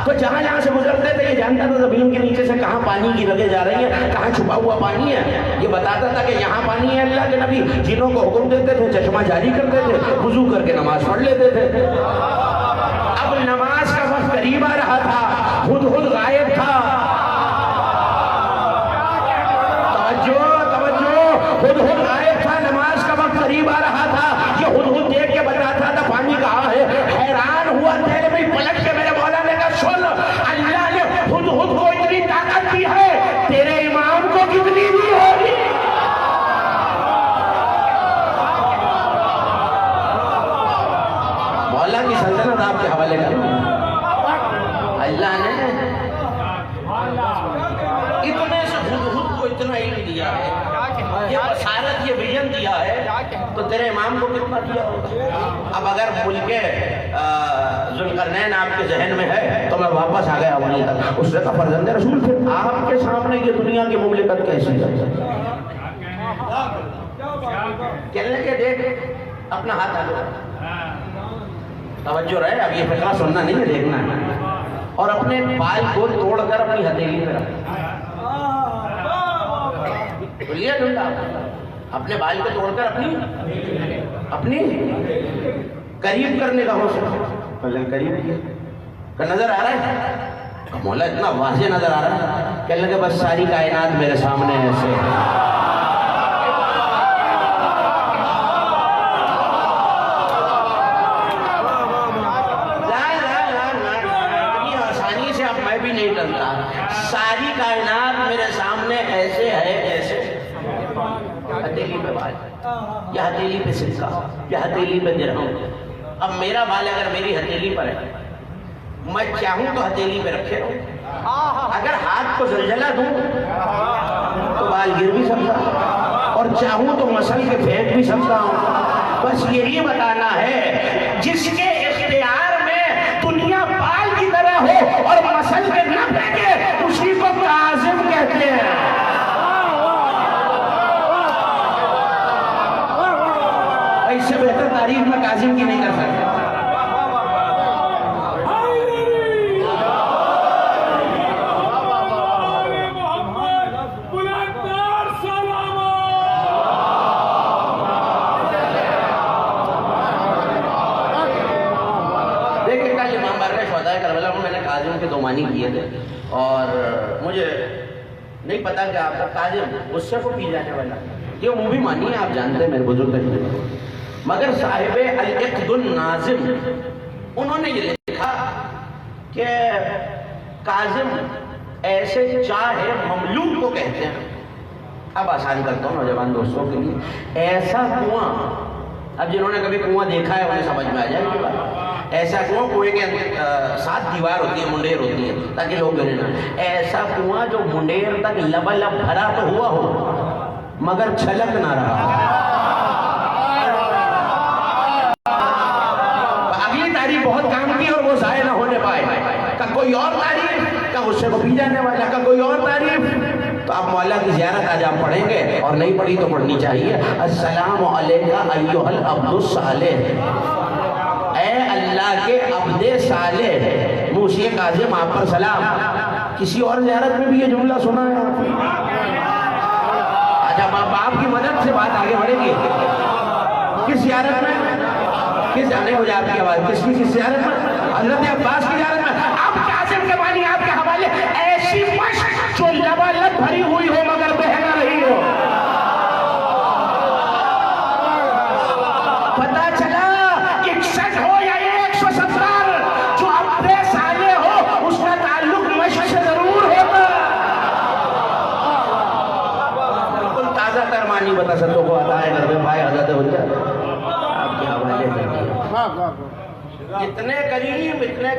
تو جہاں جہاں سے گزرتے تھے یہ جانتا تھا زمین کے نیچے سے کہاں پانی کی رگیں جا رہی ہیں، کہاں چھپا ہوا پانی ہے. یہ بتاتا تھا کہ یہاں پانی ہے. اللہ کے نبی جنوں کو حکم دیتے تھے چشمہ جاری کرتے تھے، وضو کر کے نماز پڑھ لیتے تھے. اب نماز کا وقت قریب آ رہا تھا، ہدہد غائب تھا. توجہ توجہ، ہدہد غائب تھا، نماز کا وقت قریب آ رہا تھا. یہ ہدہد دیکھ کے بتا رہا تھا پانی کہاں ہے. حیران ہوا تیرے میں پلٹ کے میرے مولا نے کہا سن، اللہ نے ہدہد کو اتنی طاقت دی ہے، تیرے امام کو کتنی دی ہوگی؟ مولا کی سلطنت آپ کے حوالے کر. اللہ نے اتنے سے ہدہد کو اتنا علم دیا ہے، یہ بصارت، یہ ویژن دیا ہے، تو تیرے امام کو کتنا دیا ہوگا؟ اب اگر ملک ذوالقرنین آپ کے ذہن میں ہے تو میں واپس آ گیا وہیں تک. اس نے کہا فرزند رسول تھے، آپ کے سامنے یہ دنیا کی مملکت کیسی ہے؟ کہنے لگے دیکھ اپنا ہاتھ آگے. توجہ رہے، اب یہ فقرہ سننا نہیں ہے، دیکھنا ہے. اور اپنے بال کو توڑ کر اپنی ہتھیلی پہ رکھنا. بولیے ڈنڈا، اپنے بال کو توڑ کر اپنی قریب کرنے کا ہو سکتا. قریب کا نظر آ رہا ہے، مولا اتنا واضح نظر آ رہا ہے، کہنے لگے بس ساری کائنات میرے سامنے ایسے. ساری کائنات میرے سامنے ایسے ہے ایسے. ہتھیلی پہ بال، یا ہتھیلی پہ سکہ، یا ہتھیلی پہ درہم. اب میرا بال اگر میری ہتھیلی پر ہے، میں چاہوں تو ہتھیلی پہ رکھے رہوں، اگر ہاتھ کو زلزلہ دوں تو بال گر بھی سکتا، اور چاہوں تو مسل کے پھینک بھی سکتا ہوں. بس یہی بتانا ہے، جس کے اختیار میں دنیا بال کی طرح ہو اور مسل کے نہ پھینکے، اسی کو کاظم کہتے ہیں. اس سے بہتر تعریف میں کاظم کی نہیں کر سکتا. دیکھیں کل امام بارگاہ شہدائے کربلا میں نے کاظم کے 2 معنی کیے تھے، اور مجھے نہیں پتا کہ آپ کا کاظم غصے کو پی جانے والا، یہ عمومی معنی ہے، آپ جانتے ہیں میرے بزرگ ہیں. مگر صاحب العقد الناظم انہوں نے یہ لکھا کہ کاظم ایسے چاہے مملوک کو کہتے ہیں. اب آسان کرتا ہوں نوجوان دوستوں کے لیے، ایسا کنواں، اب جنہوں نے کبھی کنواں دیکھا ہے انہیں سمجھ میں آ جائے گی بات. ایسا کنواں، کنویں کے 7 دیوار ہوتی ہے، منڈیر ہوتی ہے تاکہ لوگ گرے نہ. ایسا کنواں جو منڈیر تک لبالب بھرا تو ہوا ہو مگر چھلک نہ رہا. اگلی تعریف بہت کام کی اور وہ ضائع نہ ہونے پائے. کا کوئی اور تعریف، کا غصے کو پی جانے والا، کا کوئی اور تعریف. تو آپ مولا کی زیارت آج آپ پڑھیں گے، اور نہیں پڑھی تو پڑھنی چاہیے. السلام علیکہ ایھا العبد الصالح، اے اللہ کے عبد صالح، موسی کاظم آپ پر سلام. کسی اور زیارت میں بھی یہ جملہ سنا ہے آپ نے؟ جب آپ کی مدد سے بات آگے بڑھے گی. کس زیارت میں؟ کس جانے ہو جائے آپ کی آواز؟ کس زیارت میں؟ حضرت عباس کی زیارت میں. اب کاظم کے معنی آپ کے حوالے، ایسی مشق جو لبالب بھری ہوئی ہو مگر بہہ نہ رہی ہو. پتا چلا 61 ہو یا 170، جو عبد صالح ہو اس کا تعلق مشق سے ضرور ہوگا. بالکل تازہ تر معنی بتا سکتے کو آتا ہے گھر میں بھائی حضرت حجت آپ کے حوالے دیکھیے. اتنے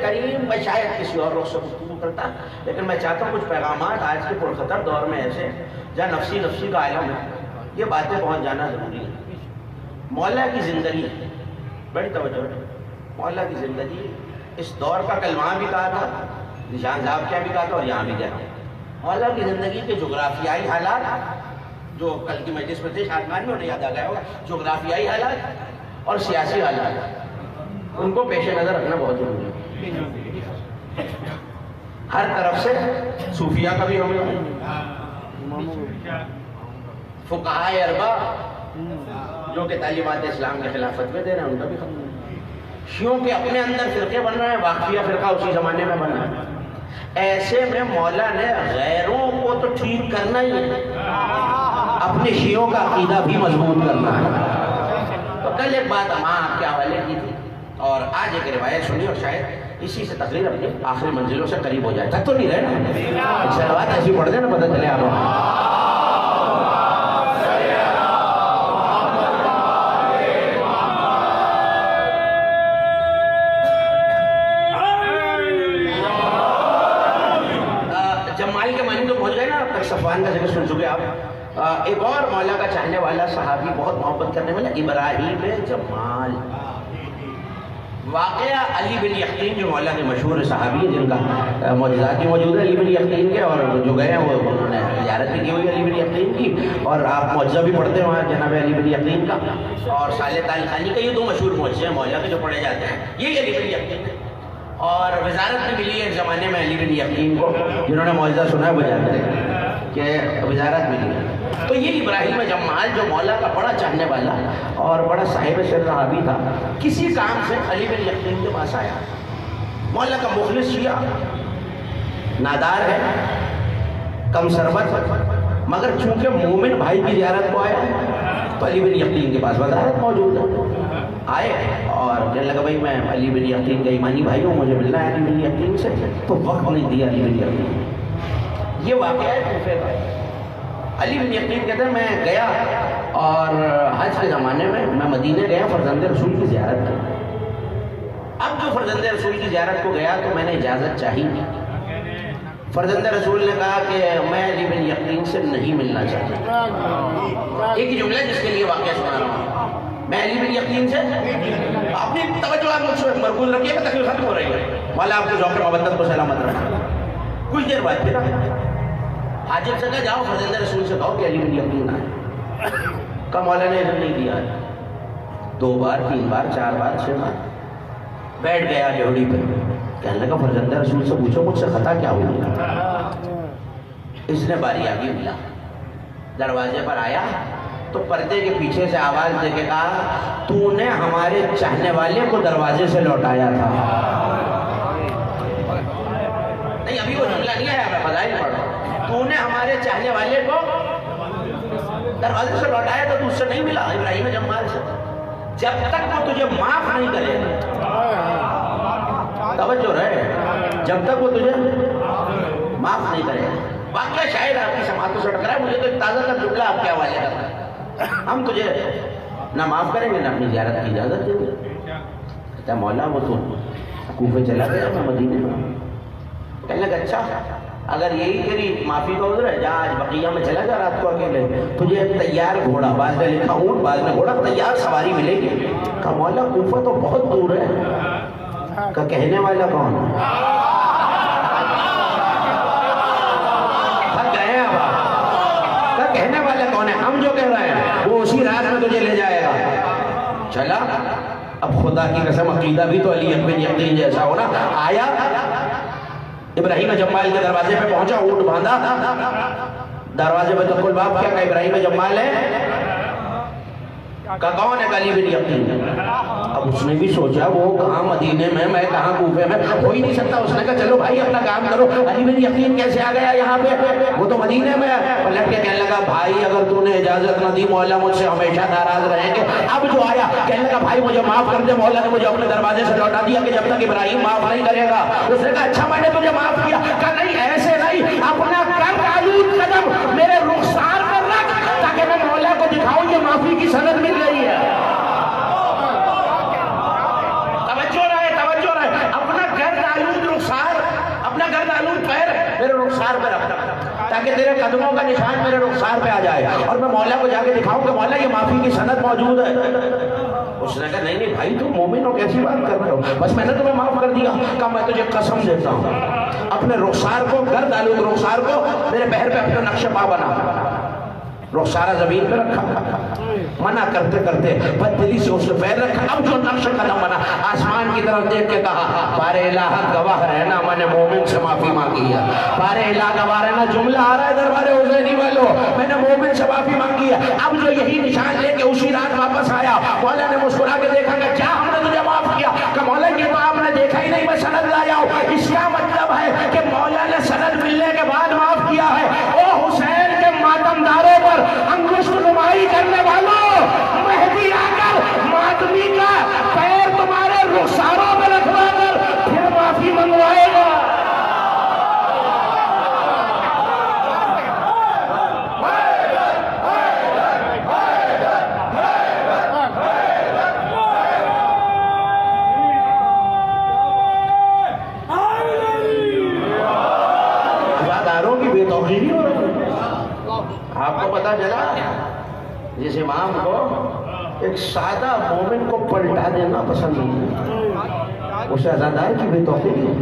قریب میں شاید کسی اور لوگ سے گفتگو کرتا، لیکن میں چاہتا ہوں کچھ پیغامات آج کے پرخطر دور میں ایسے جہاں نفسی کا عالم ہے، یہ باتیں پہنچ جانا ضروری ہے. مولا کی زندگی، بڑی توجہ ہے، مولا کی زندگی اس دور کا کل وہاں بھی کہا تھا، نشان صاحب کیا بھی کہا تھا، اور یہاں بھی کہا. مولا کی زندگی کے جغرافیائی حالات جو کل کی مجلس میں تھے شادمان میں انہیں یاد آ گیا ہوگا، جغرافیائی حالات اور سیاسی حالات، ان کو پیش نظر رکھنا بہت ضروری ہے. ہر طرف سے صوفیہ کا بھی حملہ، فقہائے اربعہ جو کہ تعلیمات اسلام کے خلاف فتوے دے رہے ہیں ان کا بھی حملہ. شیعوں کے اپنے اندر فرقے بن رہے ہیں، واقفیہ فرقہ اسی زمانے میں بن رہا ہے. ایسے میں مولا نے غیروں کو تو ٹھیک کرنا ہی ہے، اپنے شیعوں کا عقیدہ بھی مضبوط کرنا ہے. تو کل ایک بات ماں آپ کے حوالے کی تھی، اور آج ایک روایت سنی، اور شاید اسی سے تقریر اپنی آخری منزلوں سے قریب ہو جائے. تک تو نہیں رہے نا، صلوات ایسی پڑھ دیں نا پتہ چلے آپ. جمال کے معنی تو پہنچ گئے نا، اب تک صفوان کا ذکر سن چکے آپ. ایک اور مولا کا چاہنے والا صحابی، بہت محبت کرنے والا، ابراہیم جمال. واقعہ علی بن یقین جو مولا کے مشہور صحابی ہیں جن کا معجزات بھی موجود ہے علی بن یقین کے، اور جو گئے ہیں وہ انہوں نے زیارت بھی کی ہوئی علی بن یقین کی، اور آپ معجزہ بھی پڑھتے ہیں وہاں جناب علی بن یقین کا اور صالح تعالی کا، یہ دو مشہور معجزے ہیں مولا کے جو پڑھے جاتے ہیں، یہی علی بن یقین ہے۔ اور وزارت بھی ملی ہے ایک زمانے میں علی بن یقین کو، جنہوں نے معجزہ سنا ہے وہ جانتے ہیں کہ وزارت ملی ہے۔ تو یہ ابراہیم جمال جو مولا کا بڑا چاہنے والا اور بڑا صاحب سر صحابی تھا، کسی کام سے علی بن یقین کے پاس آیا، مولا کا مخلص شیعہ، نادار ہے، کم ثروت، مگر چونکہ مومن بھائی کی زیارت کو آیا تو علی بن یقین کے پاس وزارت موجود ہے، آئے اور کہنے لگا بھائی میں علی بن یقین کا ایمانی بھائی ہوں، مجھے ملنا ہے علی بن یقین سے، تو وقت نہیں دیا علی بن یقین۔ یہ واقعہ ہے کوفے کا۔ علی بن یقین کہتے ہیں میں گیا اور حج کے زمانے میں مدینے گیا فرزند رسول کی زیارت کی۔ اب جو فرزند رسول کی زیارت کو گیا تو میں نے اجازت چاہی، فرزند رسول نے کہا کہ میں علی بن یقین سے نہیں ملنا چاہتا۔ ایک ہی جملہ جس کے لیے واقعہ سنا رہا ہوں، میں علی بن یقین سے اپنی توجہ آپ مجھ سے مرکوز رکھیے کہ تکلیف ختم ہو رہی ہے، مولا آپ کے ذوق مودت کو سلامت رکھے۔ کچھ دیر بعد پھر حاجب سے کہا جاؤ فرزند رسول سے کہو کہ علی بن یقین آئے، کہا مولا نے اذن نہیں دیا ہے۔ 2 بار 3 بار 4 بار 6 بار بیٹھ گیا جوڑی پہ، کہنے لگا فرزند رسول سے پوچھو مجھ سے خطا کیا ہوئی۔ اس نے باری آگے ملا، دروازے پر آیا تو پردے کے پیچھے سے آواز دے کے کہا تو نے ہمارے چاہنے والے کو دروازے سے لوٹایا تھا۔ نہیں ابھی وہ جملہ نہیں آیا، میں فضائل پڑھ رہا ہوں، تو نے ہمارے چاہنے والے کو دروازے سے لوٹایا تو اس سے نہیں ملا ابراہیم جمال سے، جب تک وہ تجھے معاف نہیں کرے، توجہ رہے، جب تک وہ تجھے معاف نہیں کرے۔ واقعہ شاید آپ کی سماعتوں سے ٹکرا ہے، مجھے تو ایک تازہ تر جملہ آپ کے حوالے کرنا ہے، ہم تجھے نہ معاف کریں گے نہ اپنی زیارت کی اجازت دیں گے۔ کہتا مولا وہ تو کوفے چلا گیا میں مدینے میں، کہنے لگا اچھا اگر یہی تیری معافی کا عذر ہے جا آج بقیہ میں چلا جا رات کو اکیلے، تجھے ایک تیار گھوڑا، بعد میں لکھا اونٹ بعد میں گھوڑا، تیار سواری ملے گی۔ کہا مولا کوفہ تو بہت دور ہے، کہا کہنے والا کون ہے؟ تھک گئے اب آپ، کہا کہنے والا کون ہے؟ ہم جو کہہ رہے ہیں وہ اسی رات میں تجھے لے جائے گا۔ چلا، اب خدا کی قسم عقیدہ بھی تو علی بن یقین جیسا ہونا، آیا ابراہیم جمال کے دروازے پہ پہنچا، اونٹ باندھا، دروازے پہ تو کل باپ کیا کہا ابراہیم جمال ہے، کہا کون ہے؟ علی بن یقین۔ اب اس نے بھی سوچا وہ کہاں مدینے میں کہاں کوفے میں، ہو ہی نہیں سکتا۔ اس نے کہا چلو بھائی اپنا کام کرو، علی بن یقین کیسے آ گیا یہاں پہ، وہ تو مدینے میں ہے۔ پلٹ کے کہنے لگا بھائی اگر تو نے اجازت نہ دی مولا مجھ سے ہمیشہ ناراض رہیں گے۔ اب جو آیا کہنے لگا بھائی مجھے معاف کر دے، مولا نے مجھے اپنے دروازے سے لوٹا دیا کہ جب تک ابراہیم معاف نہیں کرے گا۔ اس نے کہا اچھا میں نے تجھے معاف کیا، کہا نہیں ایسے نہیں، اپنا قلب آلود قدم میرے رخسار پر رکھ تاکہ میں مولا کو دکھاؤں یہ معافی کی سند مل رہی ہے۔ اپنا گرد آلود پیر میرے رخسار پہ رکھنا تاکہ تیرے قدموں کا نشان میرے رخسار پہ آ جائے اور میں مولا کو جا کے دکھاؤں کہ مولا یہ معافی کی سند موجود ہے۔ اس نے کہا نہیں بھائی تم مومن ہو کیسی بات کر رہے ہو، بس میں نے تمہیں معاف کر دیا۔ کہا میں تجھے قسم دیتا ہوں اپنے رخسار کو، گرد آلود رخسار کو میرے پیر پہ اپنا نقش پا بنا، رخسارہ زمین پہ رکھا، منع کرتے کرتے بددلی سے اس نے پیر رکھا، اب جو نقش قدم بنا آسمان کی طرف دیکھ کے کہا بار الہ گواہ رہنا میں نے مومن سے معافی مانگی ہے، بار الہ گواہ رہنا جملہ آ رہا ہے دربار حسینی والو، میں نے مومن سے معافی مانگی ہے۔ اب جو یہی نشان لے کے اسی رات واپس آیا، مولا نے مسکرا کے دیکھا کہ کیا ہم نے تجھے معاف کیا؟ کہ مولا یہ تو آپ نے دیکھا ہی نہیں، میں سند لایا ہوں۔ اس کا مطلب ہے کہ مولا نے سند ملنے کے بعد معاف کیا ہے۔ او حسین کے ماتم داروں پر انگشت نمائی کرنے والوں، مہدی آ کر ماتمی کا پیر تمہارے رخساروں میں رکھوا کر پھر معافی منگوائے گا۔ عزاداروں کی بے توقیری ہو رہی ہے۔ آپ کو پتا چلا جس امام کو ایک سادہ مومن کو پلٹا دینا پسند نہیں ہے، اسے عزادار کی بھی توفیق دی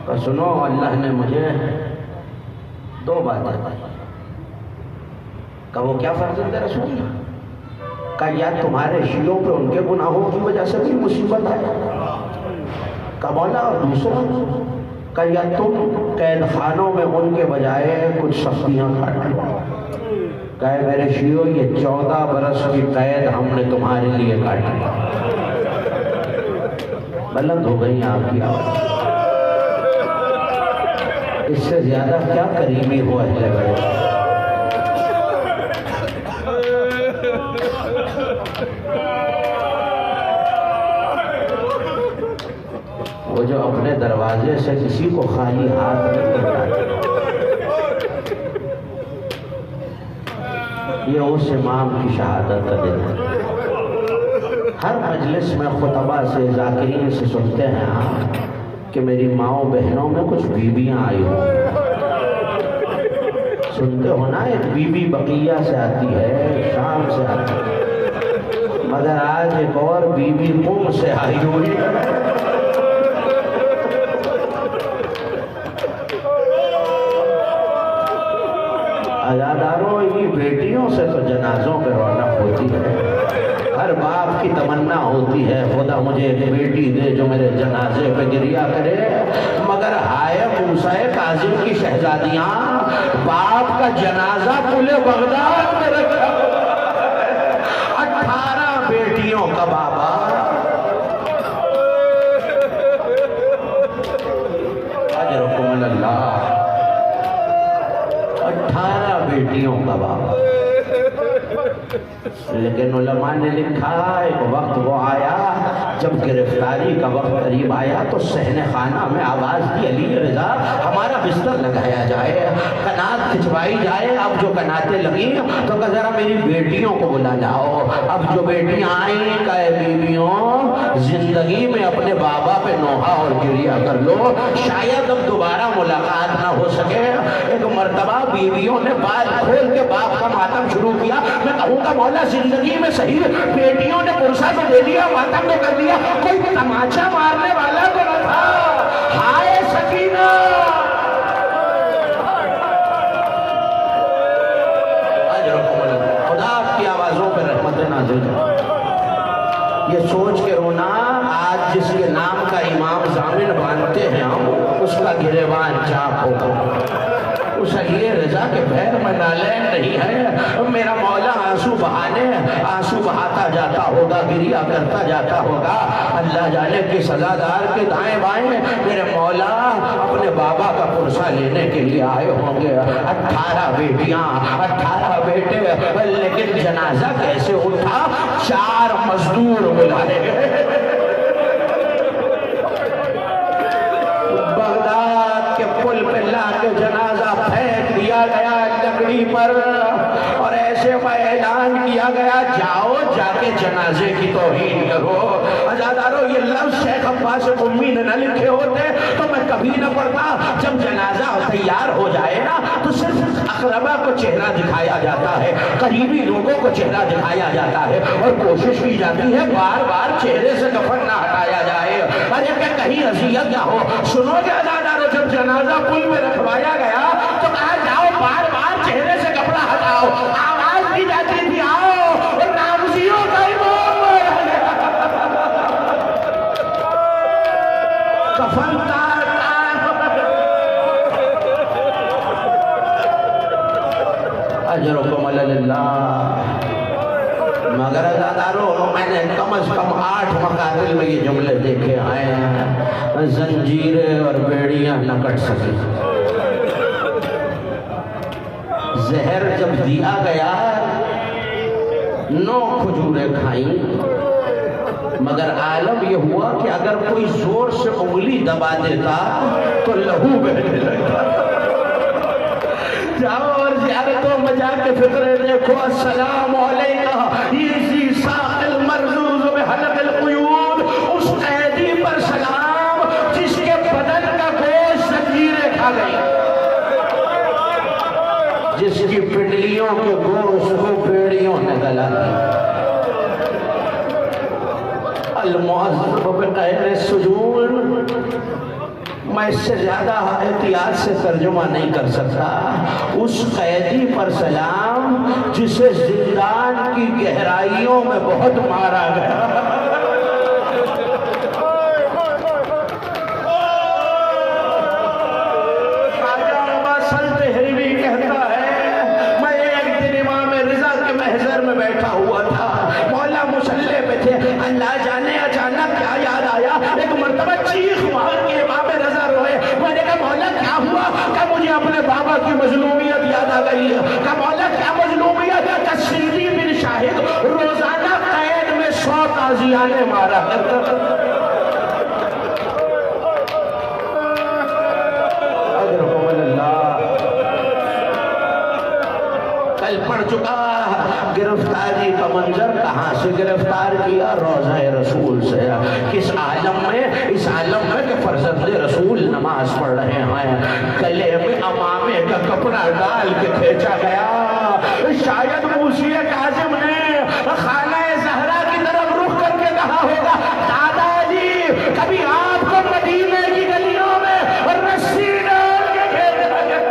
کہ سنو اللہ نے مجھے دو باتیں کہ وہ کیا فرزند رسول اللہ کہ یا تمہارے شیعوں پہ ان کے گناہوں کی وجہ سے بھی مصیبت آئے کہ مولا، اور دوسرا کہ یا تم قید خانوں میں ان کے بجائے کچھ سختیاں کاٹ لو کہ میرے شیعوں یہ 14 برس کی قید ہم نے تمہارے لیے کاٹی. بلند ہو گئی آپ کی آواز. اس سے زیادہ کیا قریبی ہو اہل بیت. وہ جو اپنے دروازے سے کسی کو خالی ہاتھ نہیں کرتا، یہ اس امام کی شہادت کا دن ہے. ہر مجلس میں خطبہ سے، ذاکرین سے سنتے ہیں کہ میری ماؤں بہنوں میں کچھ بیویاں آئی ہوں. سنتے ہو نا، ایک بیوی بقیہ سے آتی ہے، شام سے آتی ہے، مگر آج ایک اور بیوی قم سے آئی ہوئی ہے. عزاداروں، انہی بیٹیوں سے تو جنازوں پہ رونق ہوتی ہے. ہر باپ کی تمنا ہوتی ہے خدا مجھے ایک بیٹی دے جو میرے جنازے پہ گریا کرے. مگر ہائے موسیٰ کاظم کی شہزادیاں، باپ کا جنازہ پل بغداد میں رکھا، 18 بیٹیوں کا بابا. اجرکم اللہ، 18 بیٹیوں کا بابا. لیکن علماء نے لکھا ایک وقت وہ آیا جب گرفتاری کا وقت قریب آیا تو صحن خانہ میں آواز دی، علی رضا ہمارا بستر لگایا جائے، کنات کھچوائی جائے. اب جو کناتیں لگیں تو کہ ذرا میری بیٹیوں کو بلا لاؤ. اب جو بیٹیاں آئیں کہ بیویوں زندگی میں اپنے بابا پہ نوحہ اور گریہ کر لو، شاید اب دوبارہ ملاقات نہ ہو سکے. ایک مرتبہ بیویوں نے بال کھول کے باپ کا ماتم شروع کیا. میں کہوں گا مولا زندگی میں صحیح بیٹیوں نے پرسہ تو دے دیا، ماتم تو کر دیا، کوئی تماچا مارنے والا تو نہ تھا. ہائے سکینہ، خدا آپ کی آوازوں پہ رحمت نازل کرے. یہ سوچ کے رونا آج جس کے نام کا امام ضامن باندھتے ہیں ہم، اس کا گریبان چاک ہوگا. اس علی رضا کے پیر میں نالین نہیں ہے. میرا مولا آنسو بہانے، آنسو بہاتا جاتا ہوگا، گریہ کرتا جاتا ہوگا. اللہ جانے کی سزادار کے دائیں بائیں میرے مولا اپنے بابا کا پرسہ لینے کے لیے آئے ہوں گے. 18 بیٹیاں، 18 بیٹے، لیکن جنازہ کیسے اٹھا؟ 4 مزدور بلائے گئے. بغداد کے پل پہ لا کے جنازہ پھینک دیا گیا لکڑی پر، اور ایسے میں اعلان کیا گیا جاؤ جا کے جنازے کی توہین کرو. عزادارو، یہ لفظ شیخ عباس قمی نے نہ لکھے ہوتے تو میں کبھی نہ پڑھتا. جب جنازہ تیار ہو جائے نا تو صرف اقربا کو چہرہ دکھایا جاتا ہے، قریبی لوگوں کو چہرہ دکھایا جاتا ہے، اور کوشش کی جاتی ہے بار بار چہرے سے کفن نہ ہٹایا جائے ارے کہ کہیں اذیت نہ ہو. سنو گے عزادارو، جب جنازہ پل میں رکھوایا گیا تو کہا جاؤ بار بار چہرے سے کپڑا ہٹاؤ. آواز بھی جاتی تھی آؤ اور نامزیوں کا امام کفن تار اجرکم اللہ. مگر عزادارو، میں نے کم از کم 8 مقاتل میں یہ جملے دیکھے آئے ہیں، زنجیریں اور بیڑیاں نہ کٹ سکیں. زہر جب دیا گیا 9 کھجوریں کھائیں، مگر عالم یہ ہوا کہ اگر کوئی زور سے انگلی دبا دیتا تو لہو بہنے لگتا. جاؤ اور زیارتوں میں جا کے فکرے دیکھو. السلام علیکہ یہ ساقل مرزوز بحلق القیود، اس قیدی پر سلام جس کے بدن کا گوشت زنجیریں کھا گئی، جس کی پنڈلیوں کے گوشت کو بیڑیوں نے گلا دی. المعذب بغیر السجون، میں اس سے زیادہ احتیاط سے ترجمہ نہیں کر سکتا۔ اس قیدی پر سلام جسے زندان کی گہرائیوں میں بہت مارا گیا۔ بیٹھا ہوا تھا، مولا مسلح پہ تھے، اللہ جانے اچانک کیا یاد آیا، ایک مرتبہ چیخ مار کے امام رضا روئے۔ میں نے کہا مولا کیا ہوا؟ کہ مجھے اپنے بابا کی مظلومیت یاد آ گئی ہے۔ کہ مولا کیا مظلومیت؟ کہ سیدی بن شاہد روزانہ قید میں 100 تازیانے مارا کرتا تھا۔ کل پڑھ چکا گرفتاری کا منظر، کہاں سے گرفتار کیا؟ روضہ رسول سے۔ کس عالم میں؟ اس عالم میں کہ فرزند رسول نماز پڑھ رہے ہیں، گلے میں امامے کا کپڑا ڈال کے کھینچا گیا۔ شاید موسی کاظم نے خانہ زہرا کی طرف رخ کر کے کہا ہوگا، دادا جی کبھی آپ کو مدینے کی گلیوں میں رسی ڈال کے کھینچا گیا۔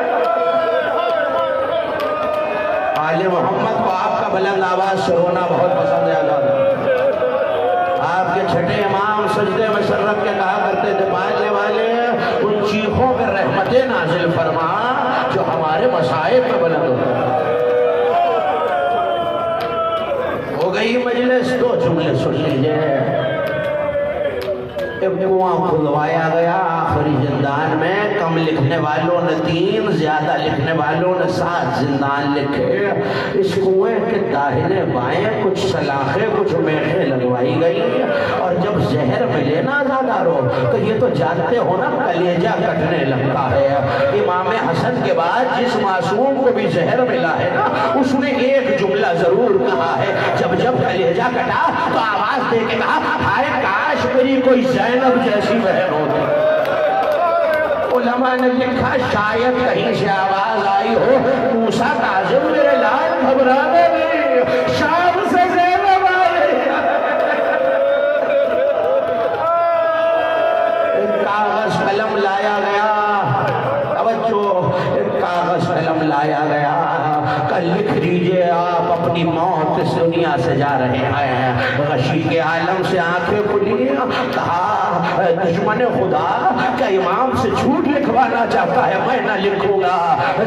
آل محمد کو آپ کا بلند آواز سے رونا بہت پسند ہے۔ آپ کے چھٹے امام سجدے میں سر رکھ کے کہا کرتے تھے، ماننے والے ان چیخوں پہ رحمتیں نازل فرما جو ہمارے مصائب پہ بلند ہوتے ہیں۔ ہو گئی مجلس، 2 جملے سن لیجئے۔ ایک کنواں کھدوایا گیا آخری زندان میں، کم لکھنے والوں نے 3، زیادہ لکھنے والوں نے 7 زندان لکھے۔ اس کنویں کے داہنے بائیں کچھ سلاخیں کچھ میخیں لگوائی گئی، اور جب زہر ملے نا زادارو تو یہ تو جانتے ہو نا کلیجہ کٹنے لگتا ہے۔ امام حسن کے بعد جس معصوم کو بھی زہر ملا ہے نا، اس نے ایک جملہ ضرور کہا ہے، جب جب کلیجہ کٹا تو آواز دے کے کہا، ہائے کاش میری کوئی زینب جیسی بہن ہوتی۔ علماء نے لکھا شاید کہیں سے آواز آئی ہو، موسیٰ کاظم میرے لال گھبرانے نہیں، شام سے زینب آئے۔ ایک کاغذ قلم لایا گیا، توجہ، ایک کاغذ قلم لایا گیا، کل لکھ دیجئے آپ اپنی موت اس دنیا سے جا رہے ہیں۔ غشی کے عالم سے آنکھیں کھلی، کہا دشمن خدا کیا امام سے جھوٹ لکھوانا چاہتا ہے؟ میں نہ لکھوں گا۔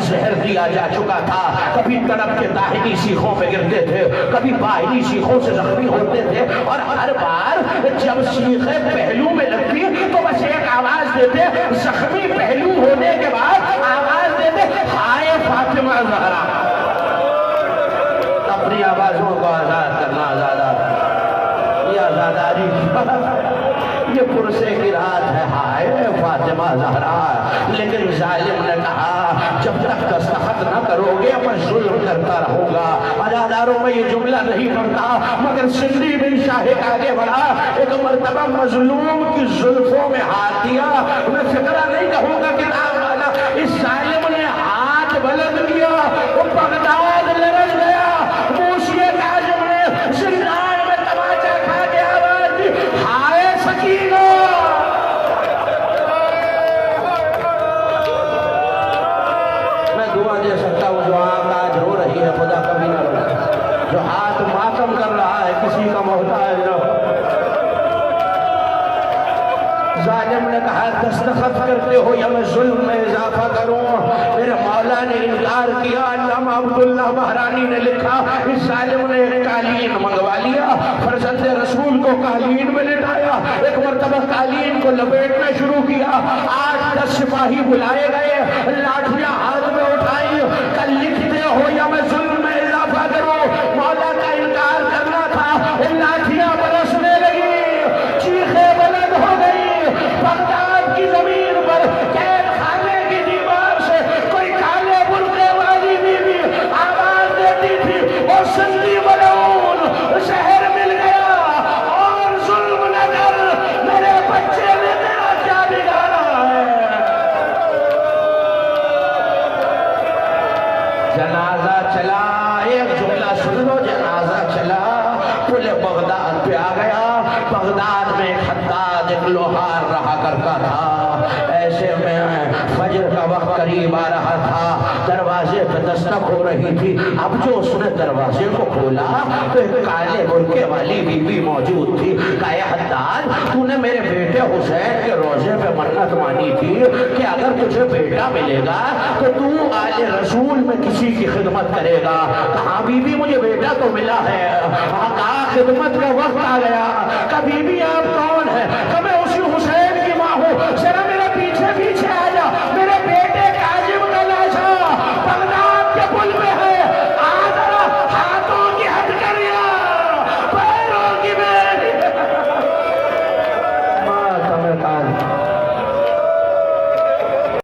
زہر دیا جا چکا تھا، کبھی تڑپ کے داہنی سیخوں پہ گرتے تھے، کبھی بائنی سیخوں سے زخمی ہوتے تھے، اور ہر بار جب سیخیں پہلو میں لگتی تو بس ایک آواز دیتے، زخمی پہلو ہونے کے بعد آواز دیتے، ہائے فاطمہ زہرا۔ اپنی آوازوں کو آزاد کرنا آزادار، یہ آزاداری یہ پرسے کی رات ہے، ہائے فاطمہ زہرا۔ لیکن ظالم نے کہا جب تک دستخط نہ کرو گے میں ظلم کرتا رہوں گا۔ عزاداروں میں یہ جملہ نہیں پڑتا، مگر سندھی بن شاہد آگے بڑھا، ایک مرتبہ مظلوم کی زلفوں میں ہاتھ دیا۔ میں فکرہ نہیں کہوں گا کتاب والا، اس ظالم نے ہاتھ بلند کیا، وہ بغداد لرز گیا۔ موسی کاظم نے زندان میں تماچا کھا کے آواز دی، ہائے سکینہ۔ میں دعا دے سکتا ہوں جو آنکھ آج رو رہی ہے خدا کبھی نہ رو، جو ہاتھ ماتم کر رہا ہے کسی کا محتاج نہ ہو۔ ظالم نے کہا دستخط کرتے ہو یا میں ظلم میں اضافہ کروں؟ میرے مولا نے انکار کیا۔ علامہ عبداللہ بحرانی نے لکھا، اس ظالم نے ایک قالین منگوا لیا، فرزند رسول کو قالین میں لٹایا، ایک مرتبہ قالین کو لپیٹنا شروع کیا۔ 8-10 سپاہی بلائے گئے، لاٹھیاں ہاتھ میں اٹھائی، کل لکھتے ہو یا میں ظلم میں اضافہ کروں؟ مولا کا انکار کرنا تھا، لاٹھیاں برسنے لگی، چیخیں بلند ہو گئی۔ بغداد کی زمین پر قید خانے کی دیوار سے کوئی کالے برقعے والی بیوی آواز دیتی تھی، او سندھی ملعون شہر مل گیا اور ظلم نہ کر، میرے بچے نے تیرا کیا بگاڑا ہے؟ جنازہ چلا، ایک جملہ سن لو، جنازہ چلا، پل بغداد پہ آ گیا. بغداد میں ایک حداد ایک لوہار رہا کرتا تھا. ایسے میں فجر کا وقت قریب آ رہا تھا, دروازے پہ دستک ہو رہی تھی. اب جو اس نے دروازے کو کھولا تو ایک کالے برقعے والی بی بی موجود تھی. کہا اے حداد, تو نے میرے بیٹے حسین کے روزے پہ منت مانی تھی کہ اگر تجھے بیٹا ملے گا تو تو آل رسول میں کسی کی خدمت کرے گا. کہا بی بی مجھے بیٹا تو ملا ہے. کہا خدمت کا وقت آ گیا. کہا بی بی آپ کون ہے؟